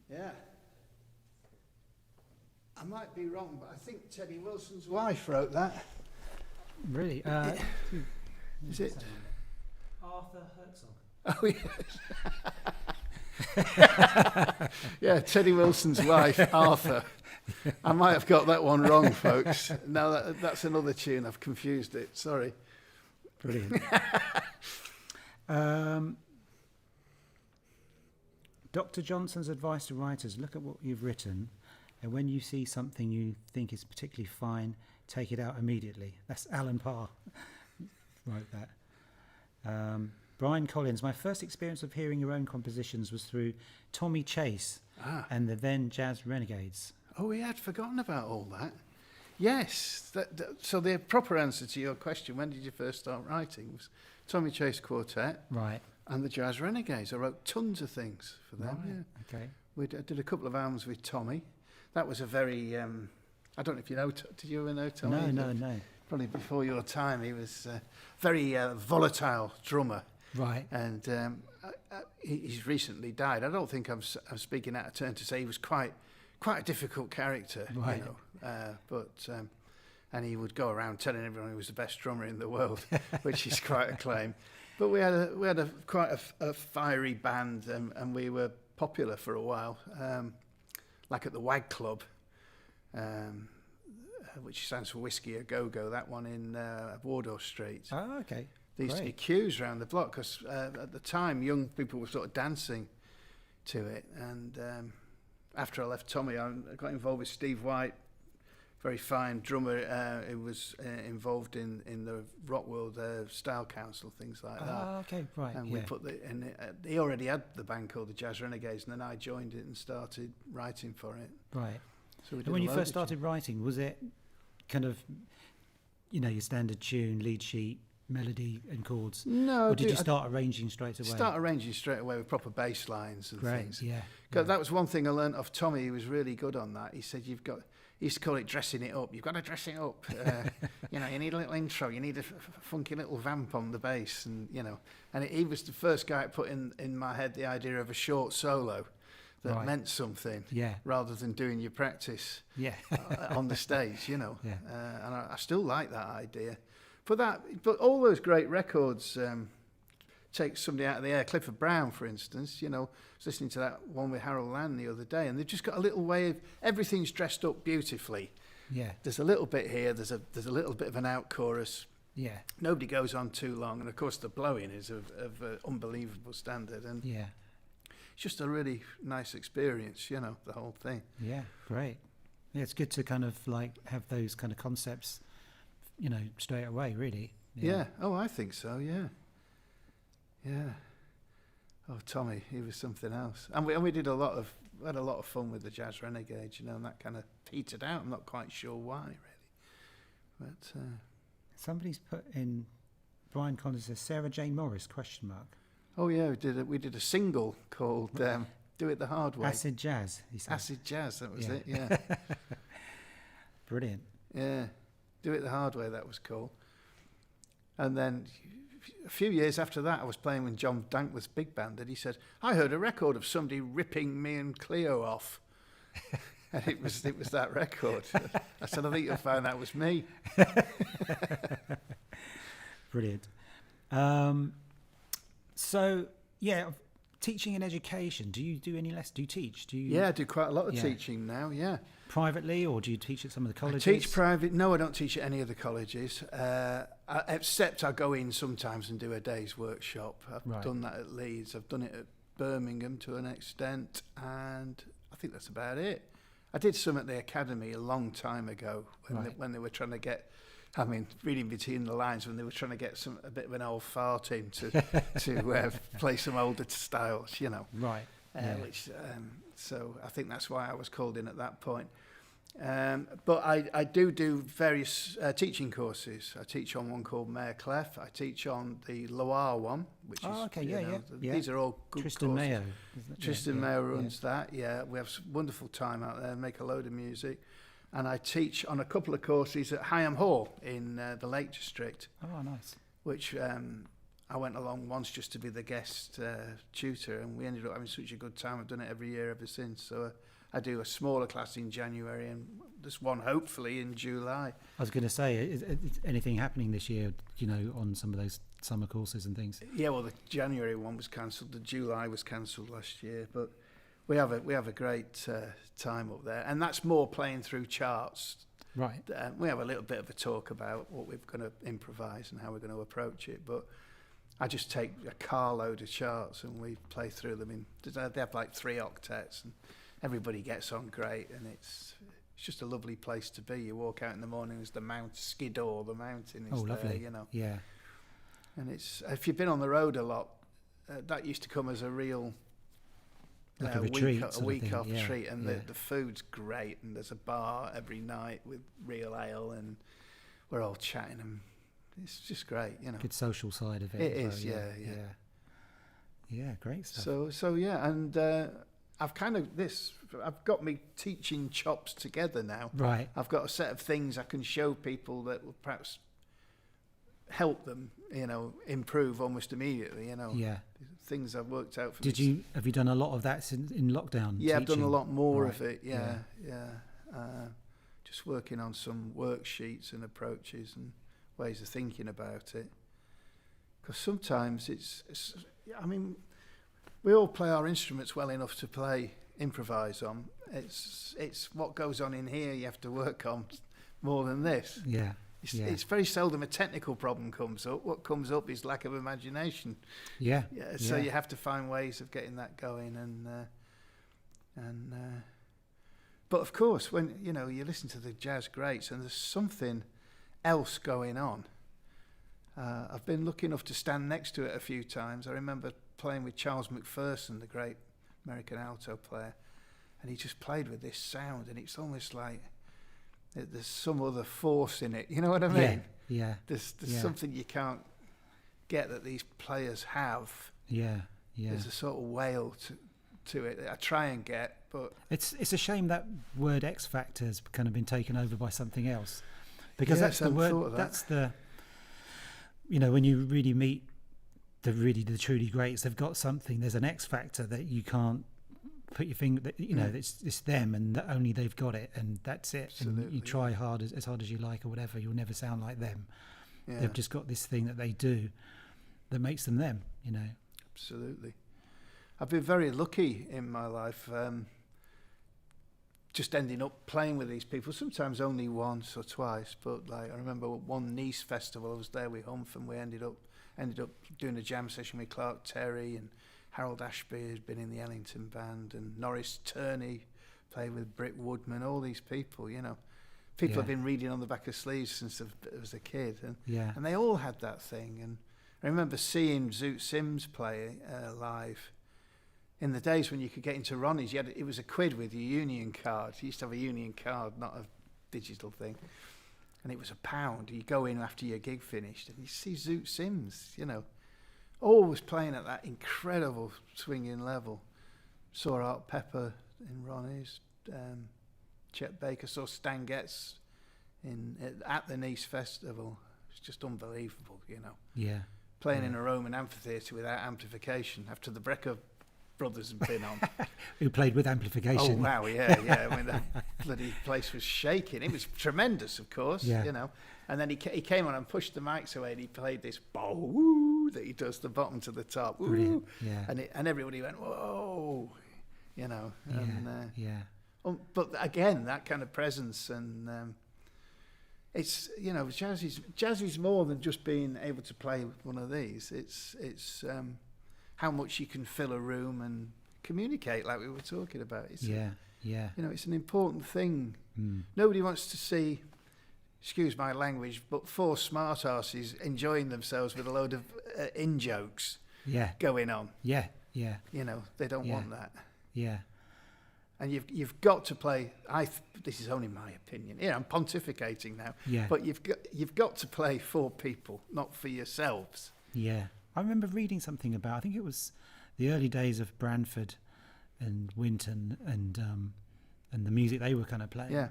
Yeah. I might be wrong, but I think Teddy Wilson's wife wrote that. Really? Is it? Arthur Herzog. Oh, yes. Yeah, Teddy Wilson's wife, Arthur. I might have got that one wrong, folks. No, that's another tune. I've confused it. Sorry. Brilliant. Dr. Johnson's advice to writers: look at what you've written, and when you see something you think is particularly fine, take it out immediately. That's Alan Parr wrote that. Brian Collins: my first experience of hearing your own compositions was through Tommy Chase and the then Jazz Renegades. Oh, we had forgotten about all that. Yes. So the proper answer to your question, when did you first start writing, was Tommy Chase Quartet. Right. And the Jazz Renegades. I wrote tons of things for them. Right. Yeah. Okay. I did a couple of albums with Tommy. That was a very, I don't know if you know, did you ever know Tommy? No. Probably before your time. He was a very volatile drummer. Right. And he's recently died. I don't think I'm speaking out of turn to say he was quite a difficult character, right. You know. And he would go around telling everyone he was the best drummer in the world, which is quite a claim. But we had quite a fiery band, and we were popular for a while, like at the Wag Club, which stands for Whiskey A Go Go. That one in Wardour Street. Oh, okay. There used to be queues around the block because at the time young people were sort of dancing to it. And after I left Tommy, I got involved with Steve White, very fine drummer who was involved in the Rock World Style Council, things like that. Oh, okay, right. And we put he already had the band called the Jazz Renegades, and then I joined it and started writing for it. Right. So and when you first started writing, was it kind of, your standard tune, lead sheet, melody and chords? No. Or did you start arranging straight away? Start arranging straight away with proper bass lines and things. Yeah. Because that was one thing I learnt off Tommy. He was really good on that. He said he used to call it dressing it up. You've got to dress it up. You need a little intro. You need a funky little vamp on the bass, and he was the first guy to put in my head the idea of a short solo that meant something, rather than doing your practice, on the stage, And I still like that idea. But all those great records take somebody out of the air. Clifford Brown, for instance, I was listening to that one with Harold Land the other day, and they've just got a little way of everything's dressed up beautifully. Yeah. There's a little bit here. There's a little bit of an out chorus. Yeah. Nobody goes on too long, and of course the blowing is of unbelievable standard, and it's just a really nice experience, the whole thing. Yeah, great. Yeah, it's good to kind of have those kind of concepts, straight away, really. Yeah. Oh, I think so. Yeah. Yeah. Oh, Tommy, he was something else. And we had a lot of fun with the Jazz Renegades, and that kind of petered out. I'm not quite sure why, really. But somebody's put in, Brian Collins says, Sarah Jane Morris, ? Oh, yeah, we did a single called Do It the Hard Way. Acid Jazz, he said. Acid Jazz, that was it, yeah. Brilliant. Yeah. Do It the Hard Way, that was cool. And then a few years after that, I was playing with John Dankworth's big band, and he said, I heard a record of somebody ripping me and Cleo off. And it was that record. I said, I think you'll find that was me. Brilliant. So, teaching and education. Do you do any lessons? Do you teach? I do quite a lot of teaching now, Privately, or do you teach at some of the colleges? I teach private. No, I don't teach at any of the colleges, except I go in sometimes and do a day's workshop. I've done that at Leeds. I've done it at Birmingham to an extent, and I think that's about it. I did some at the academy a long time ago when they were trying to get, reading between the lines, when they were trying to get a bit of an old fart in to play some older styles, Right. So I think that's why I was called in at that point. But I do various teaching courses. I teach on one called Mayor Clef. I teach on the Loire one, which is these are all good Tristan courses. Mayo. Tristan Mayo runs that. Yeah, we have some wonderful time out there. Make a load of music, and I teach on a couple of courses at Higham Hall in the Lake District. Oh, nice. Which I went along once just to be the guest tutor, and we ended up having such a good time. I've done it every year ever since. So I do a smaller class in January, and there's one hopefully in July. I was going to say, is anything happening this year, you know, on some of those summer courses and things? Yeah, well, the January one was cancelled. The July was cancelled last year, but we have a great time up there, and that's more playing through charts. Right. We have a little bit of a talk about what we're going to improvise and how we're going to approach it, but I just take a carload of charts and we play through them. They have like 3 octets, and everybody gets on great, and it's just a lovely place to be. You walk out in the morning, there's the Skiddaw, the mountain is lovely. there, you know. Yeah. And it's, if you've been on the road a lot, that used to come as a real like a retreat, week off yeah, treat, and yeah. the food's great, and there's a bar every night with real ale, and we're all chatting, and it's just great, you know. Good social side of it. It as is, well, yeah. Yeah, great stuff. So yeah, and I've got me teaching chops together now. Right. I've got a set of things I can show people that will perhaps help them, you know, improve almost immediately, you know. Yeah. Things I've worked out for me. Have you done a lot of that in lockdown? Yeah, teaching? I've done a lot more Right. of it. Yeah. Just working on some worksheets and approaches and ways of thinking about it. Because sometimes I mean, we all play our instruments well enough to improvise on. It's what goes on in here you have to work on more than this. Yeah. It's very seldom a technical problem comes up. What comes up is lack of imagination. Yeah. So you have to find ways of getting that going, but of course, when you know you listen to the jazz greats and there's something else going on. I've been lucky enough to stand next to it a few times. I remember playing with Charles McPherson, the great American alto player, and he just played with this sound, and it's almost like there's some other force in it. You know what I mean? Yeah. There's something you can't get that these players have. Yeah. There's a sort of wail to it that I try and get, but it's a shame that word X factor has kind of been taken over by something else, because that's the word. That's the, you know, when you really meet the truly greats, they've got something. There's an X factor that you can't put your finger. You know, it's them, and that only they've got it, and that's it. Absolutely. And you try as hard as you like or whatever, you'll never sound like them. Yeah. They've just got this thing that they do that makes them them. You know. Absolutely. I've been very lucky in my life, just ending up playing with these people, sometimes only once or twice, but like I remember one Nice festival, I was there with Humph, and we ended up doing a jam session with Clark Terry, and Harold Ashby has been in the Ellington band, and Norris Turney played with Britt Woodman, all these people, you know. People have been reading on the back of sleeves since I was a kid, and they all had that thing. And I remember seeing Zoot Sims play live. In the days when you could get into Ronnie's, it was £1 with your union card. You used to have a union card, not a digital thing. And it was £1. You go in after your gig finished, and you see Zoot Sims, you know, always playing at that incredible swinging level. Saw Art Pepper in Ronnie's, Chet Baker, saw Stan Getz at the Nice Festival. It's just unbelievable, you know. Yeah. Playing in a Roman amphitheatre without amplification after the Brecker brothers had been on. Who played with amplification. Oh, wow, yeah. I mean, the bloody place was shaking. It was tremendous, of course, you know. And then he came on and pushed the mics away, and he played this bow that he does, the bottom to the top. Woo, brilliant, yeah. And everybody went, whoa, you know. But again, that kind of presence, and it's, you know, jazz is more than just being able to play one of these. It's how much you can fill a room and communicate, like we were talking about. It's you know, it's an important thing. Nobody wants to see, excuse my language, but 4 smart arses enjoying themselves with a load of in-jokes going on. You know, they don't want that. And you've got to play. This is only my opinion. I'm pontificating now. But you've got to play for people, not for yourselves. I remember reading something about, I think it was the early days of Branford and Winton and the music they were kind of playing.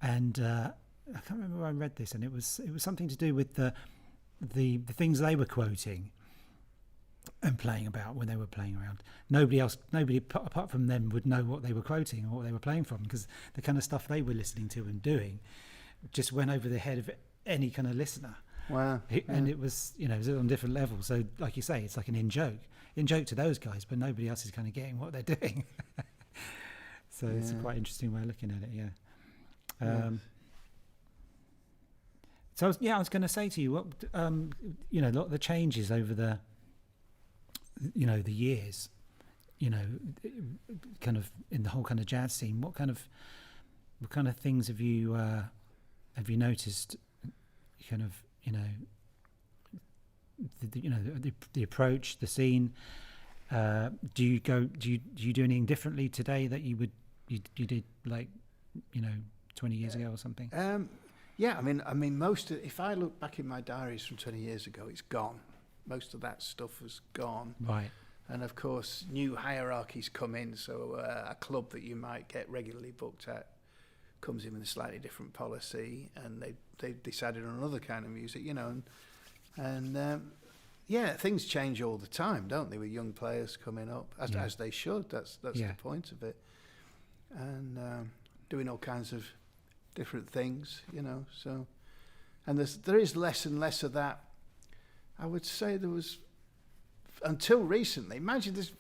And I can't remember where I read this, and it was something to do with the things they were quoting. and playing about when they were playing around. Nobody apart from them would know what they were quoting or what they were playing from, because the kind of stuff they were listening to and doing just went over the head of any kind of listener. Wow. And it was, it was on different levels. So like you say, it's like an in-joke to those guys, but nobody else is kind of getting what they're doing. So it's a quite interesting way of looking at it, yeah. So I was going to say to you, what a lot of the changes over the years, kind of in the whole kind of jazz scene. What kind of things have you noticed? Kind of the approach, the scene. Do you do anything differently today that you did like 20 years ago or something? Yeah, I mean, if I look back in my diaries from 20 years ago, it's gone. Most of that stuff has gone. Right. And of course, new hierarchies come in. So a club that you might get regularly booked at comes in with a slightly different policy, and they decided on another kind of music, and things change all the time, don't they? With young players coming up, as they should. That's the point of it, and doing all kinds of different things, So, and there is less and less of that. I would say there was until recently. Imagine this.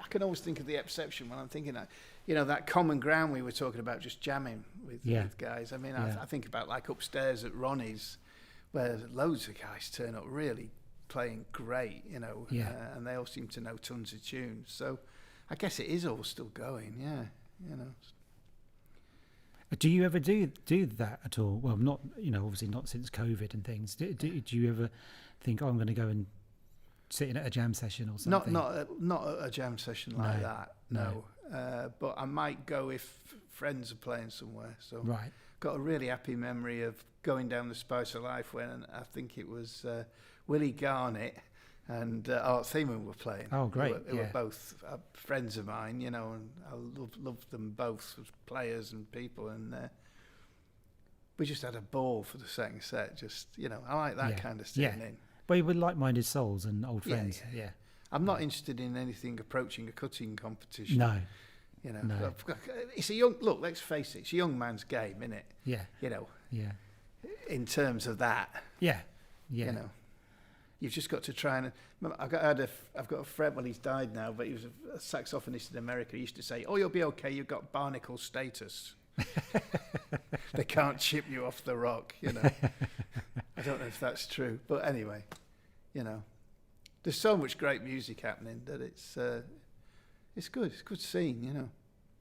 I can always think of the exception when I'm thinking that, that common ground we were talking about, just jamming with guys. I mean, I think about like upstairs at Ronnie's, where loads of guys turn up really playing great, and they all seem to know tons of tunes. So I guess it is all still going, Do you ever do that at all? Well, not, obviously not since COVID and things. Do you ever think, I'm going to go and sit in at a jam session or something? Not at a jam session like that, no. But I might go if friends are playing somewhere. So right. Got a really happy memory of going down the Spice of Life when I think it was Willie Garnett and Art Thiemann were playing. Oh, great. Who were both friends of mine, and I loved them both as players and people, and we just had a ball for the second set. Just, I like that kind of sitting in. Well, you were like-minded souls and old friends. Yeah. I'm not interested in anything approaching a cutting competition. No. No. It's let's face it, it's a young man's game, isn't it? Yeah. Yeah. In terms of that. Yeah. Yeah. You've just got to try and... I've got a friend, well, he's died now, but he was a saxophonist in America. He used to say, you'll be okay, you've got barnacle status. They can't chip you off the rock, I don't know if that's true. But anyway, there's so much great music happening that it's good. It's a good scene,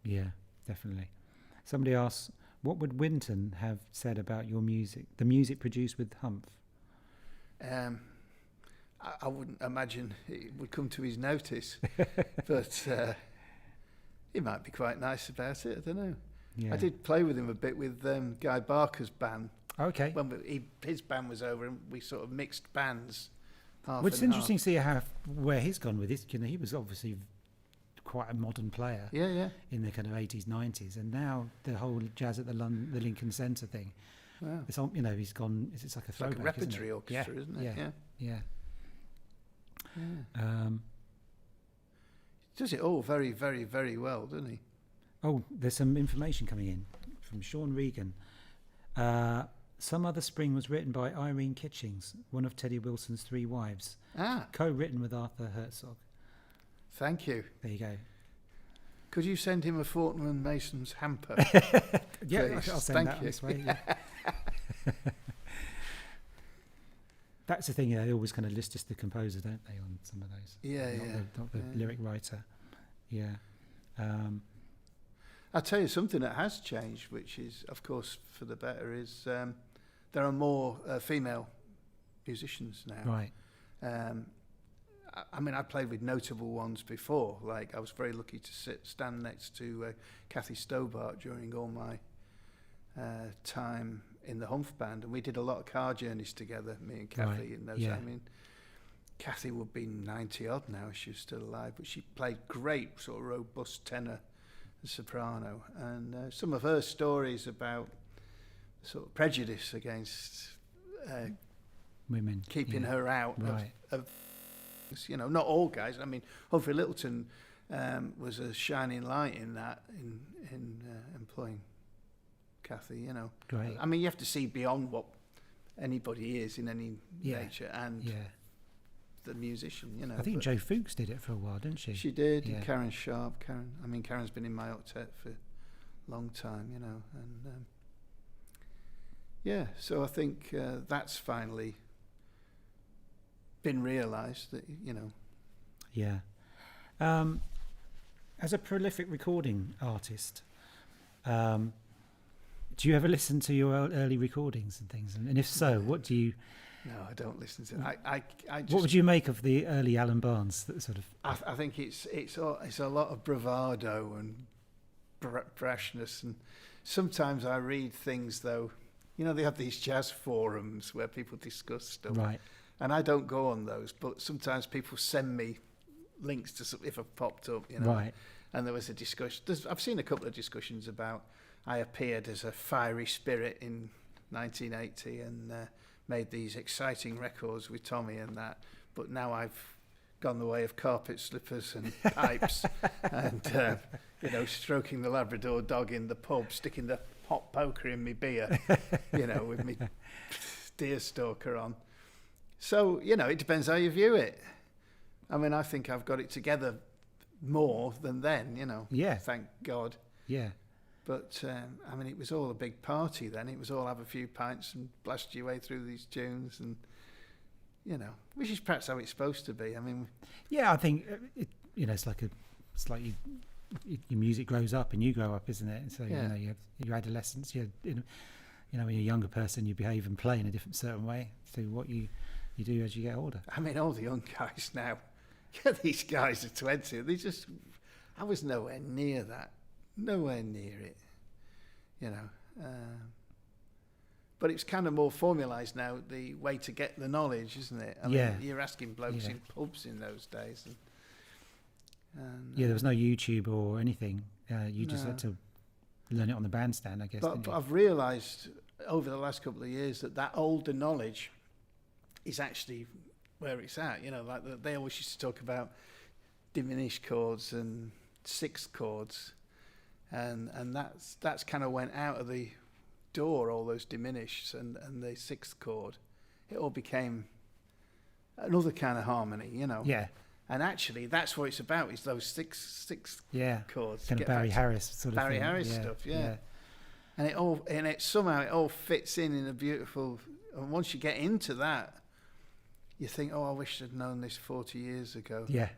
Yeah, definitely. Somebody asks, what would Winton have said about your music, the music produced with Humph? I wouldn't imagine it would come to his notice, but he might be quite nice about it. I don't know. Yeah. I did play with him a bit with Guy Barker's band. Okay. When his band was over, and we sort of mixed bands. Well, it's interesting to see where he's gone with this. He was obviously quite a modern player. Yeah. In the kind of 80s, 90s, and now the whole jazz at the Lincoln Centre thing. Wow. It's he's gone. It's like a throwback, like a repertory isn't orchestra, isn't it? Yeah. Does it all very, very, very well, doesn't he? Oh, there's some information coming in from Sean Regan. Some Other Spring was written by Irene Kitchings, one of Teddy Wilson's 3 wives. Co-written with Arthur Herzog. Thank you. There you go. Could you send him a Fortnum and Mason's hamper? Yeah, I'll send that this way. Yeah. That's the thing, they always kind of list just the composer, don't they, on some of those? Not the lyric writer. Yeah. I'll tell you something that has changed, which is, of course, for the better, is there are more female musicians now. Right. I mean, I played with notable ones before. Like, I was very lucky to stand next to Kathy Stobart during all my time in the Humph band, and we did a lot of car journeys together, me and Kathy. In those, I mean, Kathy would be 90 odd now if she was still alive, but she played great sort of robust tenor and soprano, and some of her stories about sort of prejudice against women, keeping her out of things. You know, not all guys. I mean, Humphrey Littleton was a shining light in that, in employing Kathy. You know, Great. I mean, you have to see beyond what anybody is in any nature and the musician. You know, I think Jo Fuchs did it for a while, didn't she? She did. Yeah. And Karen Sharp. Karen's been in my octet for a long time. You know, and so I think that's finally been realised that, you know. Yeah. As a prolific recording artist, do you ever listen to your early recordings and things? And if so, what do you... No, I don't listen to it. I just, what would you make of the early Alan Barnes that sort of... I think it's a lot of bravado and brashness, and sometimes I read things, though, you know, they have these jazz forums where people discuss stuff. Right. And I don't go on those, but sometimes people send me links to something if I've popped up, you know. Right. And there was a discussion. I've seen a couple of discussions about I appeared as a fiery spirit in 1980 and made these exciting records with Tommy and that. But now I've gone the way of carpet slippers and pipes and, you know, stroking the Labrador dog in the pub, sticking the hot poker in me beer, you know, with me deer stalker on. So, you know, it depends how you view it. I mean, I think I've got it together more than then, you know. Yeah. Thank God. Yeah. But, I mean, it was all a big party then. It was all have a few pints and blast your way through these tunes and, you know, which is perhaps how it's supposed to be. I mean... Yeah, I think, you know, it's like your music grows up and you grow up, isn't it? So, you know, you have your adolescence, you know, when you're a younger person, you behave and play in a different certain way to what you do as you get older. I mean, all the young guys now, these guys are 20, they just... I was nowhere near that. Nowhere near it, you know. But it's kind of more formalised now, the way to get the knowledge, isn't it? I mean, you're asking blokes in pubs in those days. And there was no YouTube or anything. You just had to learn it on the bandstand, I guess. But I've realised over the last couple of years that older knowledge is actually where it's at. You know, like they always used to talk about diminished chords and sixth chords. And that's kind of went out of the door, all those diminished and the sixth chord. It all became another kind of harmony, you know. Yeah. And actually, that's what it's about, is those six chords. Kind of Barry Harris sort of Barry thing. Harris stuff, yeah. And it somehow it all fits in a beautiful... And once you get into that, you think, oh, I wish I'd known this 40 years ago. Yeah.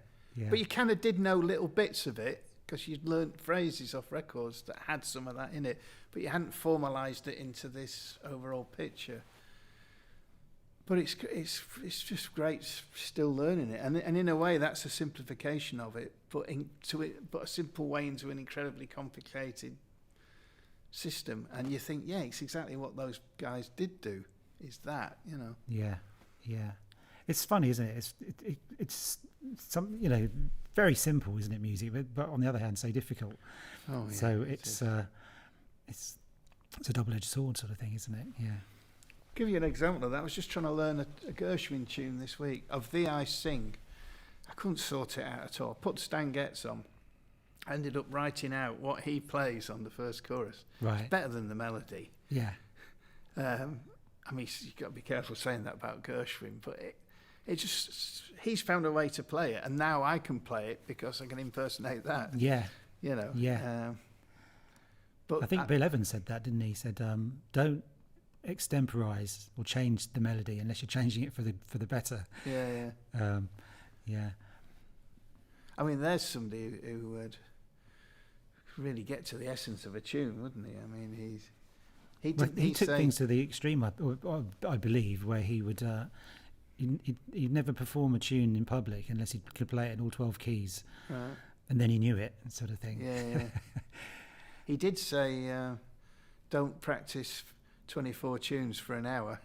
But you kind of did know little bits of it, because you'd learnt phrases off records that had some of that in it, but you hadn't formalised it into this overall picture. But it's just great still learning it, and in a way that's a simplification of it, but a simple way into an incredibly complicated system. And you think, yeah, it's exactly what those guys did do. Is that, you know? Yeah. It's funny, isn't it? It's some, you know, very simple, isn't it, music? But on the other hand, so difficult. Oh, yeah. So it's a double-edged sword sort of thing, isn't it? Yeah. Give you an example of that. I was just trying to learn a Gershwin tune this week, Of Thee I Sing. I couldn't sort it out at all. Put Stan Getz on. I ended up writing out what he plays on the first chorus. Right. It's better than the melody. Yeah. I mean, you've got to be careful saying that about Gershwin, but it just, he's found a way to play it, and now I can play it because I can impersonate that. Yeah. You know. Yeah. But I think Bill Evans said that, didn't he? He said, don't extemporise or change the melody unless you're changing it for the better. Yeah. Yeah. I mean, there's somebody who would really get to the essence of a tune, wouldn't he? I mean, he took things to the extreme, I believe, where he would he'd never perform a tune in public unless he could play it in all 12 keys, right. And then he knew it, sort of thing. Yeah. He did say, don't practice 24 tunes for an hour.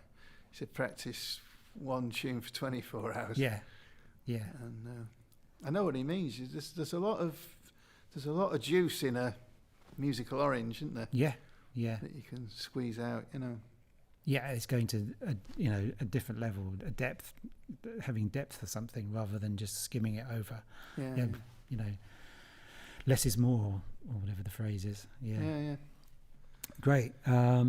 He said practice one tune for 24 hours. Yeah. And I know what he means. There's a lot of juice in a musical orange, isn't there? Yeah. That you can squeeze out, you know. Yeah, it's going to a different level, a depth having depth for something rather than just skimming it over. Yeah. Yeah, you know, less is more, or whatever the phrase is. Yeah. Yeah. Great. I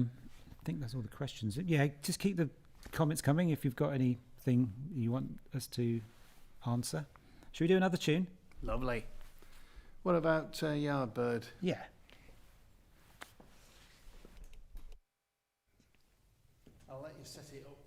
think that's all the questions. Yeah, just keep the comments coming if you've got anything you want us to answer. Should we do another tune? Lovely. What about Yardbird? Yeah. I'll let you set it up.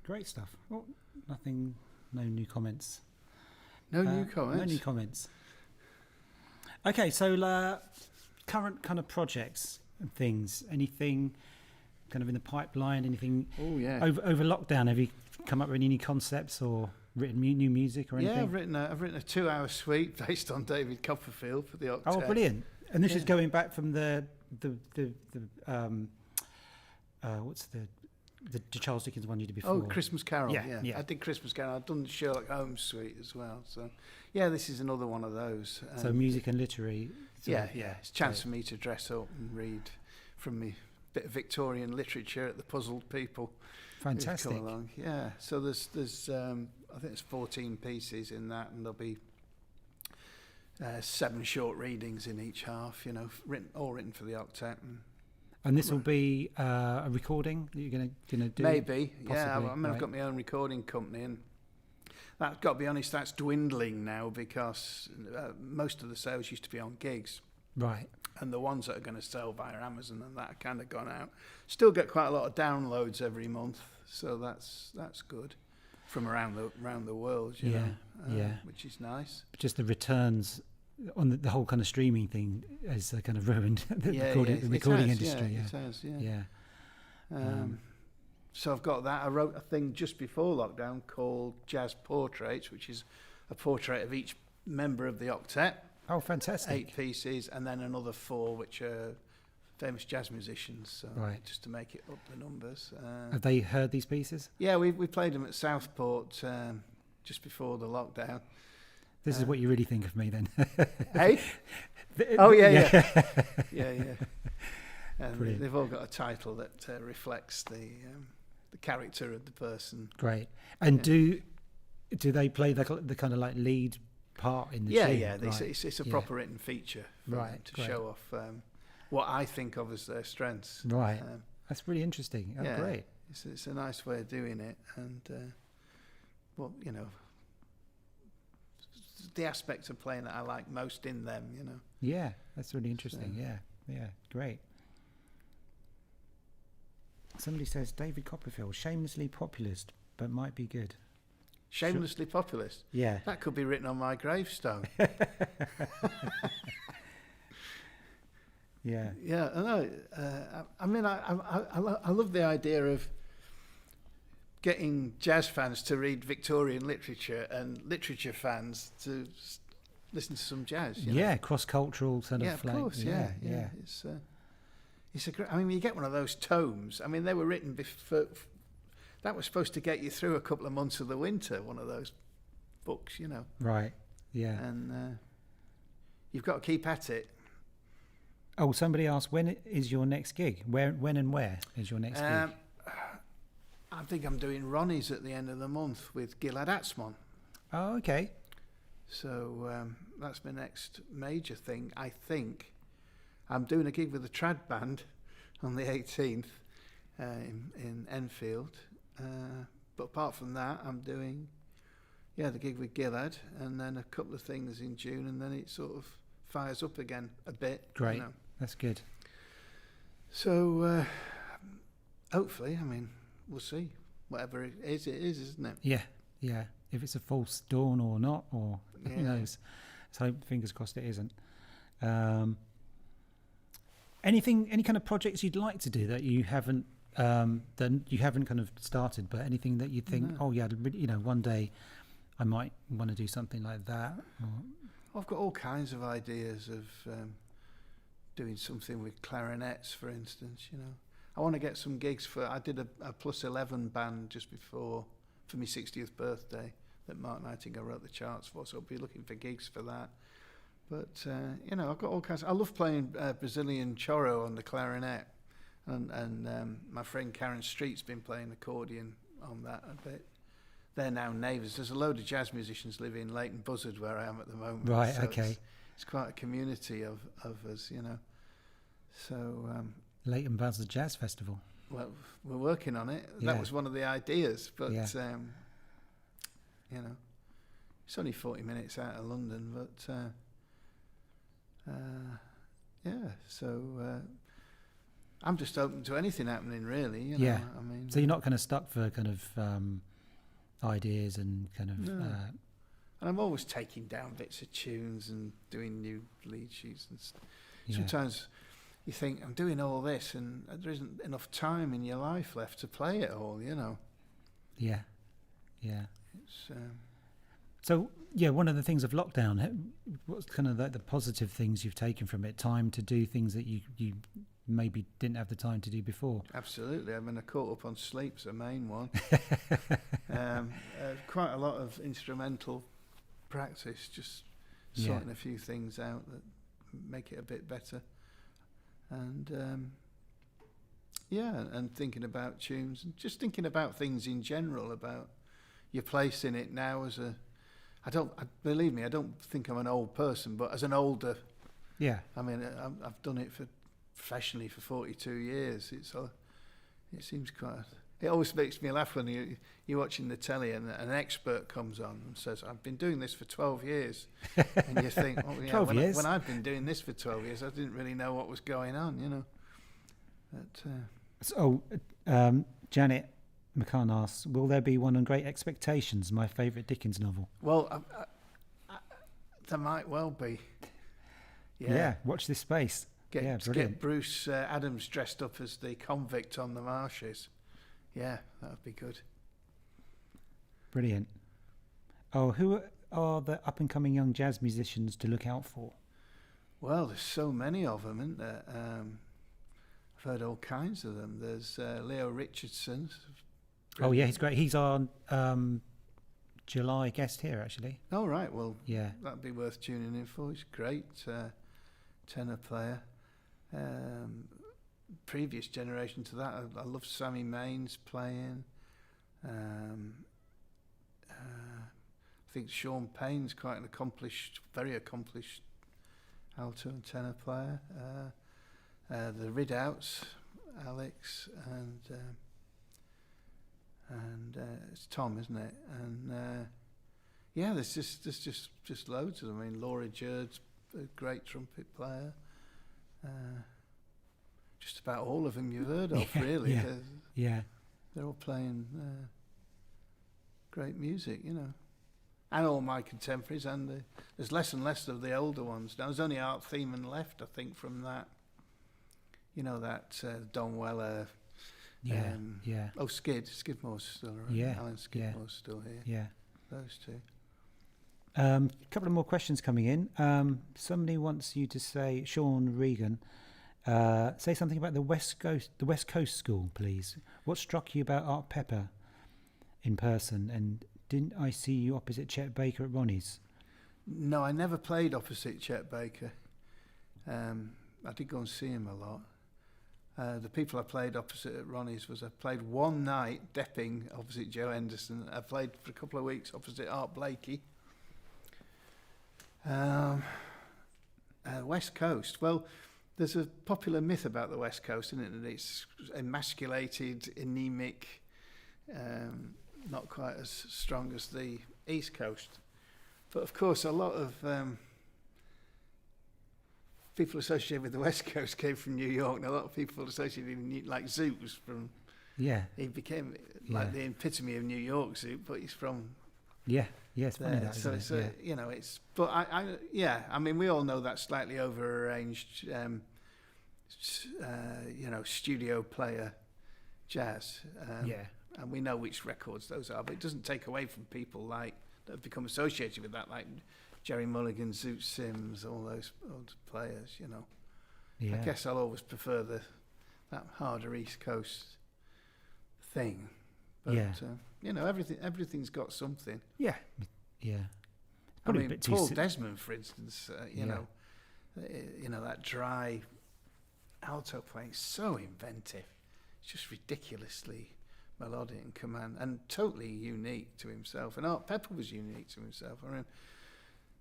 Great stuff. Oh, nothing. No new comments. No new comments. No new comments. Okay, so current kind of projects and things. Anything kind of in the pipeline? Anything? Oh yeah. Over lockdown, have you come up with any new concepts or written new music or anything? Yeah, I've written a 2-hour suite based on David Copperfield for the octet. Oh, brilliant! And this is going back from the what's the Charles Dickens one you did before? Oh, Christmas Carol. Yeah. I did Christmas Carol. I've done the Sherlock Holmes suite as well. So, yeah, this is another one of those. So music and literary. Yeah. It's a chance for me to dress up and read from me bit of Victorian literature at the puzzled people. Fantastic. Come along. Yeah. So there's I think there's 14 pieces in that, and there'll be 7 short readings in each half. You know, all written for the octet. And this will be a recording that you're going to do? Maybe, yeah. Possibly, I mean, I've got my own recording company, and that's got to be honest, that's dwindling now because most of the sales used to be on gigs. Right. And the ones that are going to sell via Amazon and that have kind of gone out. Still get quite a lot of downloads every month, so that's good from around the world, you know, which is nice. But just the returns on the whole kind of streaming thing has kind of ruined the recording industry. It has, so I've got that. I wrote a thing just before lockdown called Jazz Portraits, which is a portrait of each member of the octet. Oh, fantastic. 8 pieces, and then another 4 which are famous jazz musicians, so just to make it up the numbers. Have they heard these pieces? Yeah, we played them at Southport just before the lockdown. This is what you really think of me then. Hey? Oh, yeah. And Brilliant. they've all got a title that reflects the character of the person. Great. And do they play the kind of like lead part in the tune? Yeah. It's a proper written feature for them to show off what I think of as their strengths. Right. That's really interesting. Oh, great. It's a nice way of doing it, and well, you know, the aspects of playing that I like most in them, you know. Yeah, that's really interesting. Yeah, great. Somebody says David Copperfield, shamelessly populist, but might be good. Shamelessly populist? Yeah. That could be written on my gravestone. Yeah. Yeah, I know. I mean, I love the idea of getting jazz fans to read Victorian literature and literature fans to listen to some jazz. You know? Cross-cultural sort of. Yeah, of course. Yeah. It's a great. I mean, you get one of those tomes. I mean, they were written before. That was supposed to get you through a couple of months of the winter. One of those books, you know. Right. Yeah. And you've got to keep at it. Oh, somebody asked, when is your next gig? When and where is your next gig? I think I'm doing Ronnie's at the end of the month with Gilad Atzmon. Oh, okay. So that's my next major thing, I think. I'm doing a gig with the Trad Band on the 18th in Enfield. But apart from that, I'm doing the gig with Gilad, and then a couple of things in June, and then it sort of fires up again a bit. Great. You know. That's good. So hopefully, I mean, we'll see. Whatever it is, isn't it? Yeah. If it's a false dawn or not, or who knows. So fingers crossed it isn't. Any kind of projects you'd like to do that you haven't kind of started, but anything that you think, one day I might want to do something like that? Or... I've got all kinds of ideas of doing something with clarinets, for instance. You know, I want to get some gigs for. I did a +11 band just before for my 60th birthday that Mark Nightingale wrote the charts for, so I'll be looking for gigs for that. But I've got all kinds. I love playing Brazilian choro on the clarinet, and my friend Karen Street's been playing accordion on that a bit. They're now neighbours. There's a load of jazz musicians living in Leighton Buzzard where I am at the moment. Right. So Okay. It's quite a community of us, you know. So Leighton Buzzard Jazz Festival. Well, we're working on it. Yeah. That was one of the ideas, but Yeah. It's only 40 minutes out of London, but So I'm just open to anything happening, really. You know? Yeah. I mean, So you're not kind of stuck for kind of ideas and kind of. no. And I'm always taking down bits of tunes and doing new lead sheets and stuff. Yeah. Sometimes you think, I'm doing all this and there isn't enough time in your life left to play it all, you know. Yeah. Yeah. It's, So, yeah, one of the things of lockdown, what's kind of the positive things you've taken from it? Time to do things that you maybe didn't have the time to do before. absolutely. I mean, I caught up on sleep's the main one. Quite a lot of instrumental practice, just sorting a few things out that make it a bit better. And and thinking about tunes and just thinking about things in general, about your place in it now as a... believe me, I don't think I'm an old person, but as an older... Yeah. I mean, I've done it professionally for 42 years. It seems quite... It always makes me laugh when you're watching the telly and an expert comes on and says, I've been doing this for 12 years. And you think, oh, yeah, 12 years? When I've been doing this for 12 years, I didn't really know what was going on, you know. But, Janet McCann asks, will there be one on Great Expectations, my favourite Dickens novel? well, there might well be. Yeah, watch this space. Brilliant. Get Bruce Adams dressed up as the convict on the marshes. Yeah, that would be good. Brilliant. Oh, who are the up-and-coming young jazz musicians to look out for? Well, there's so many of them, isn't there? I've heard all kinds of them. There's Leo Richardson. Oh, yeah, he's great. He's our July guest here, actually. Oh, right. Well, Yeah. that'd be worth tuning in for. He's a great tenor player. Previous generation to that, I love Sammy Maines playing. I think Sean Payne's quite an very accomplished alto and tenor player. The Ridouts, Alex, and it's Tom, isn't it? And there's just loads of them. I mean, Laura Jurd's a great trumpet player. Just about all of them you've heard of, really. Yeah. They're all playing great music, you know. And all my contemporaries, and there's less and less of the older ones. Now, there's only Art Thiemann left, I think, from that, you know, that Don Weller. Skidmore's still around. Yeah. Alan Skidmore's still here. Yeah. Those two. A couple of more questions coming in. Somebody wants you to say, Sean Regan, say something about the West Coast School, please. What struck you about Art Pepper in person? And didn't I see you opposite Chet Baker at Ronnie's? No, I never played opposite Chet Baker. I did go and see him a lot. The people I played opposite at Ronnie's I played one night Depping opposite Joe Henderson. I played for a couple of weeks opposite Art Blakey. West Coast. Well, there's a popular myth about the West Coast, isn't it? That it's emasculated, anemic, not quite as strong as the East Coast. But of course, a lot of people associated with the West Coast came from New York, and a lot of people associated with like Zoot was from... Yeah. He became like the epitome of New York, Zoot, but he's from... Yeah, it's funny that, so isn't it? you know, it's... But I mean, we all know that slightly over-arranged, you know, studio player jazz. And we know which records those are, but it doesn't take away from people like that have become associated with that, like Jerry Mulligan, Zoot Sims, all those old players, you know. I guess I'll always prefer that harder East Coast thing. But, you know, everything's got something. Yeah. I mean, Paul Desmond, for instance, you know, that dry alto playing, so inventive. It's just ridiculously melodic and command, and totally unique to himself. And Art Pepper was unique to himself. I mean,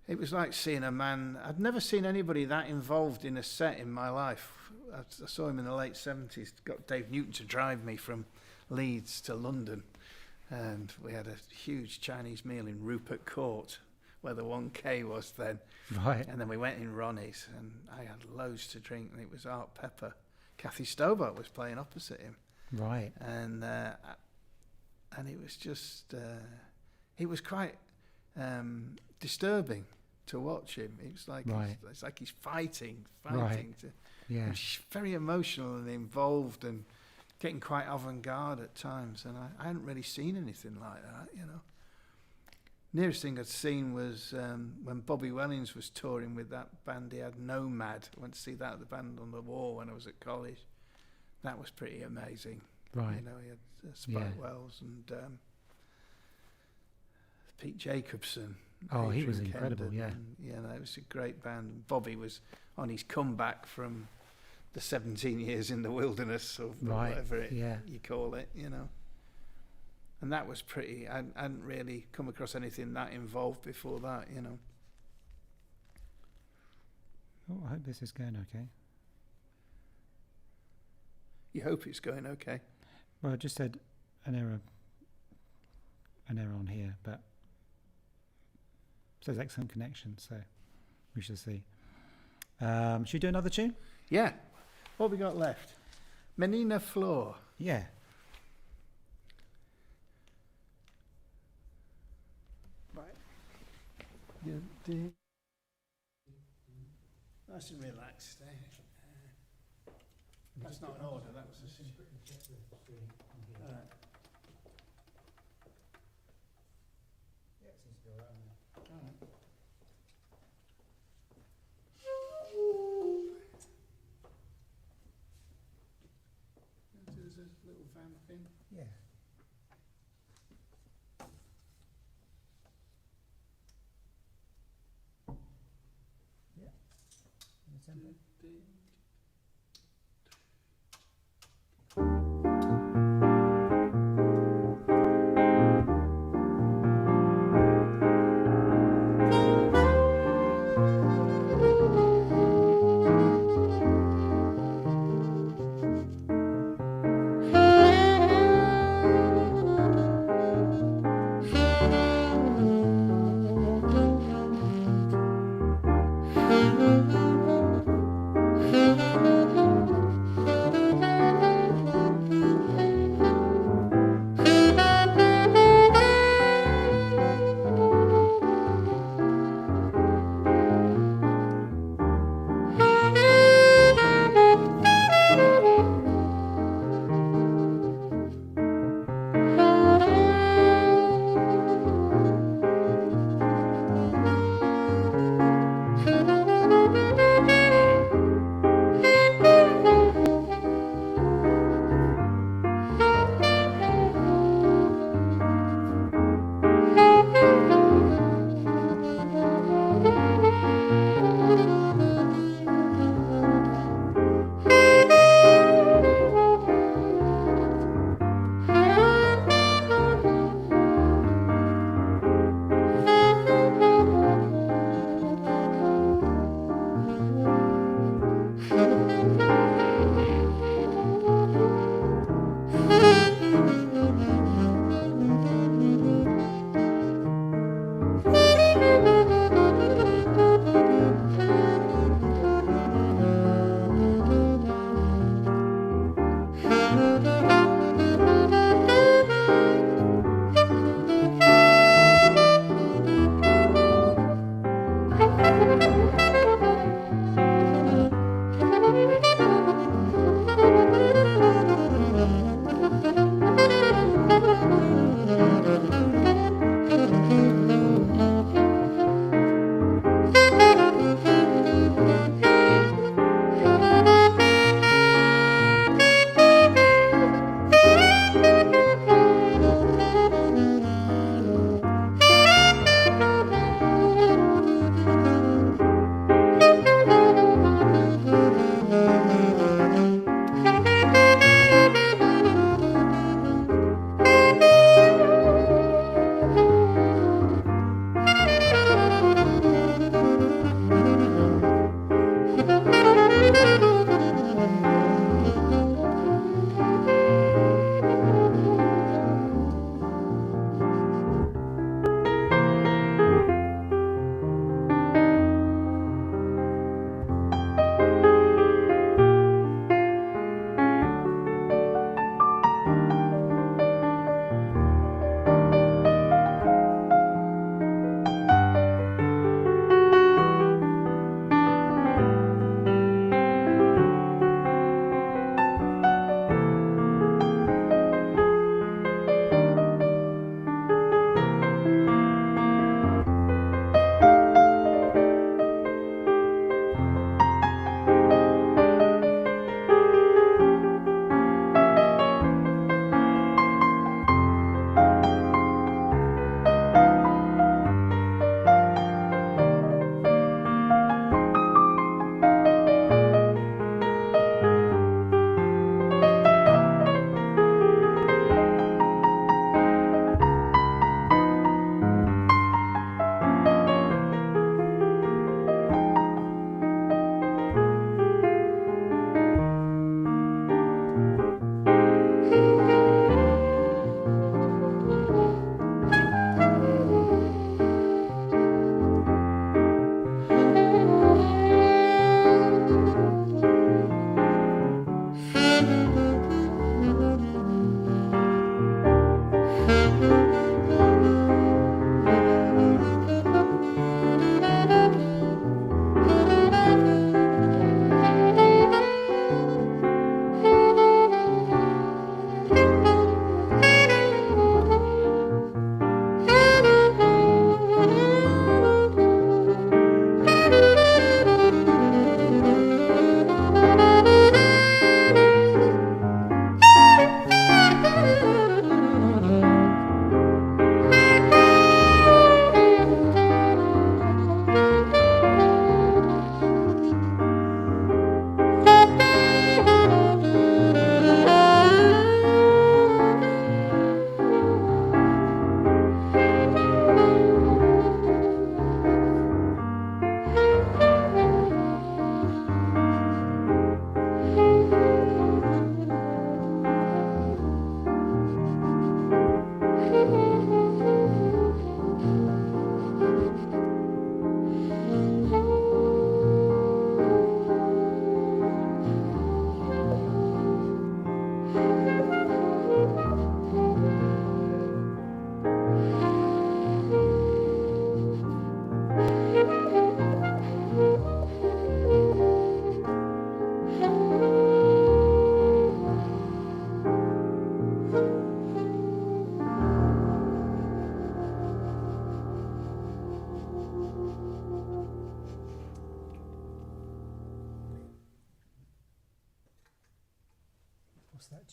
it was like seeing a man... I'd never seen anybody that involved in a set in my life. I saw him in the late 70s, got Dave Newton to drive me from Leeds to London, and we had a huge Chinese meal in Rupert Court, where the 1K was then. Right. And then we went in Ronnie's, and I had loads to drink, and it was Art Pepper. Kathy Stobart was playing opposite him, Right. and it was just it was quite disturbing to watch him. It was like Right. it's like he's fighting Right. to. Yeah. He's very emotional and involved and getting quite avant-garde at times, and I hadn't really seen anything like that, you know. Nearest thing I'd seen was when Bobby Wellings was touring with that band he had, Nomad. I went to see that at the Band on the Wall when I was at college. That was pretty amazing. Right. You know, he had Spike Wells and Pete Jacobson. Oh, he Adrian was incredible, Kendon, yeah. and, you know, it was a great band. And Bobby was on his comeback from the 17 years in the wilderness, or Right. whatever Yeah. you call it, you know. And that was pretty. I hadn't really come across anything that involved before that, you know. Oh, I hope this is going okay. You hope it's going okay. Well, I just said an error on here, but it says excellent connection, so we shall see. Should we do another tune? Yeah. What have we got left? Menina Flor. Yeah. Right. Nice and relaxed, eh? That's not an order, that was a... Alright. Alright. There's a little vamping. Yeah.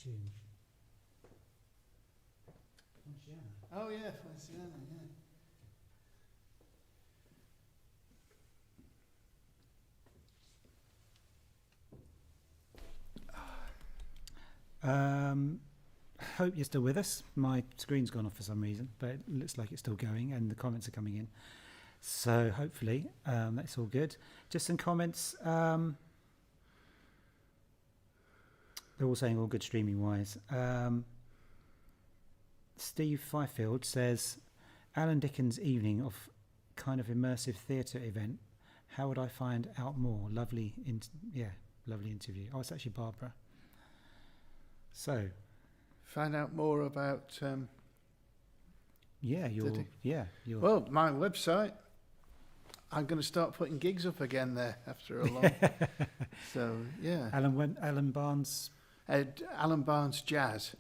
tune? Ponciana. Oh yeah, Ponciana, yeah. Hope you're still with us. My screen's gone off for some reason, but it looks like it's still going and the comments are coming in. So hopefully that's all good. Just some comments. They're all saying all good streaming wise. Steve Fifield says, Alan Dickens' evening of kind of immersive theatre event. How would I find out more? Lovely interview. Oh, it's actually Barbara. So, find out more about. Well, my website. I'm going to start putting gigs up again there after a long. So yeah. Alan Barnes. Alan Barnes Jazz.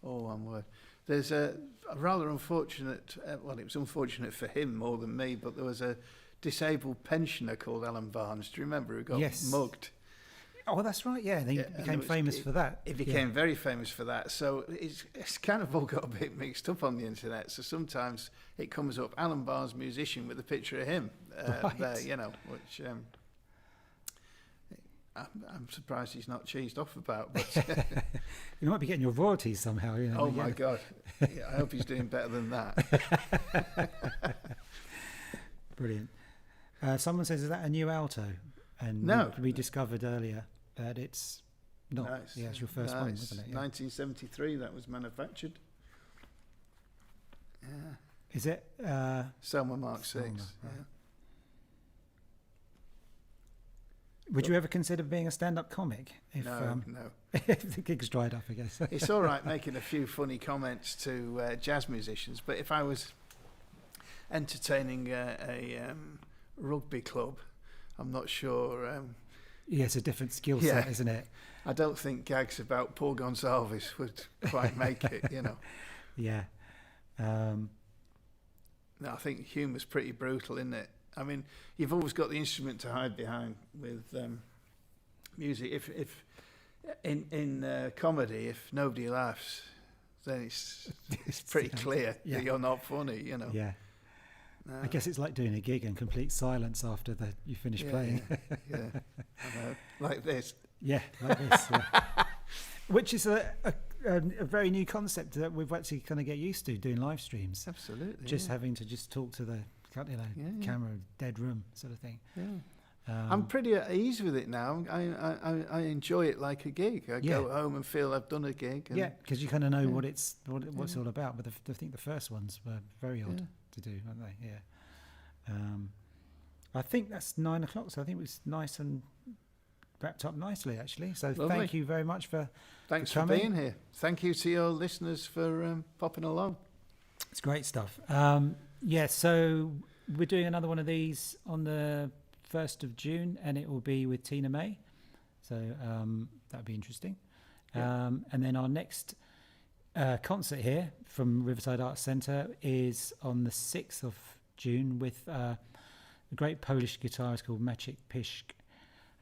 Oh, one word. There's a rather unfortunate. Well, it was unfortunate for him more than me, but there was a disabled pensioner called Alan Barnes. Do you remember who got mugged? Oh, that's right. Yeah, he became famous for that. He became very famous for that. So it's kind of all got a bit mixed up on the internet. So sometimes it comes up Alan Barnes musician with a picture of him there, which I'm surprised he's not cheesed off about. But you might be getting your royalties somehow. Oh my God! Yeah, I hope he's doing better than that. Brilliant. Someone says, is that a new alto? And no, we discovered earlier that it's not. Nice. Yeah, it's your first one, wasn't it? Yeah. 1973 that was manufactured. Yeah. Is it? Selma Mark 6. Right. Yeah. Would you ever consider being a stand-up comic? No. If the gig's dried up, I guess. It's all right making a few funny comments to jazz musicians, but if I was entertaining a rugby club, I'm not sure. Yeah, it's a different skill set, isn't it? I don't think gags about Paul Gonsalves would quite make it, Yeah. No, I think humour's pretty brutal, isn't it? I mean, you've always got the instrument to hide behind with music. If in comedy, if nobody laughs, then it's pretty clear that you're not funny, Yeah. I guess it's like doing a gig in complete silence after you finish playing. Yeah. I know. Like this. Yeah, like this. Yeah. Which is a very new concept that we've actually kind of get used to doing live streams. Absolutely. Just having to just talk to the camera, dead room sort of thing. Yeah. I'm pretty at ease with it now. I enjoy it like a gig. I go home and feel I've done a gig. And because you kind of know what it's all about. But I think the first ones were very odd to do, weren't they? Yeah. I think that's 9 o'clock, so I think it was nice and wrapped up nicely, actually. So Lovely. Thank you very much for Thanks coming. for being here. Thank you to your listeners for popping along. It's great stuff. So we're doing another one of these on the 1st of June, and it will be with Tina May. So that'll be interesting. Yeah. And then our next concert here from Riverside Arts Centre is on the 6th of June with a great Polish guitarist called Maciek Piszk.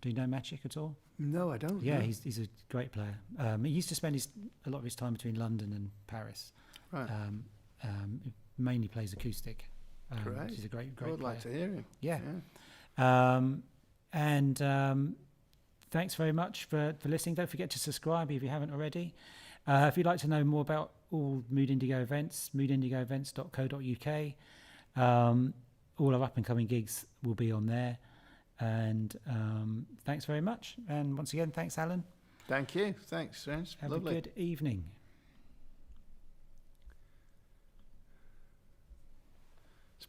Do you know Maciek at all? No, I don't. Yeah, know. he's a great player. He used to spend a lot of his time between London and Paris. Right. Mainly plays acoustic. Great. He's a great I would player. like to hear him. Yeah. Thanks very much for listening. Don't forget to subscribe if you haven't already. If you'd like to know more about all Mood Indigo events, moodindigoevents.co.uk. All our up-and-coming gigs will be on there. And thanks very much. And once again, thanks, Alan. Thank you. Thanks, Terence. Have Lovely. a good evening.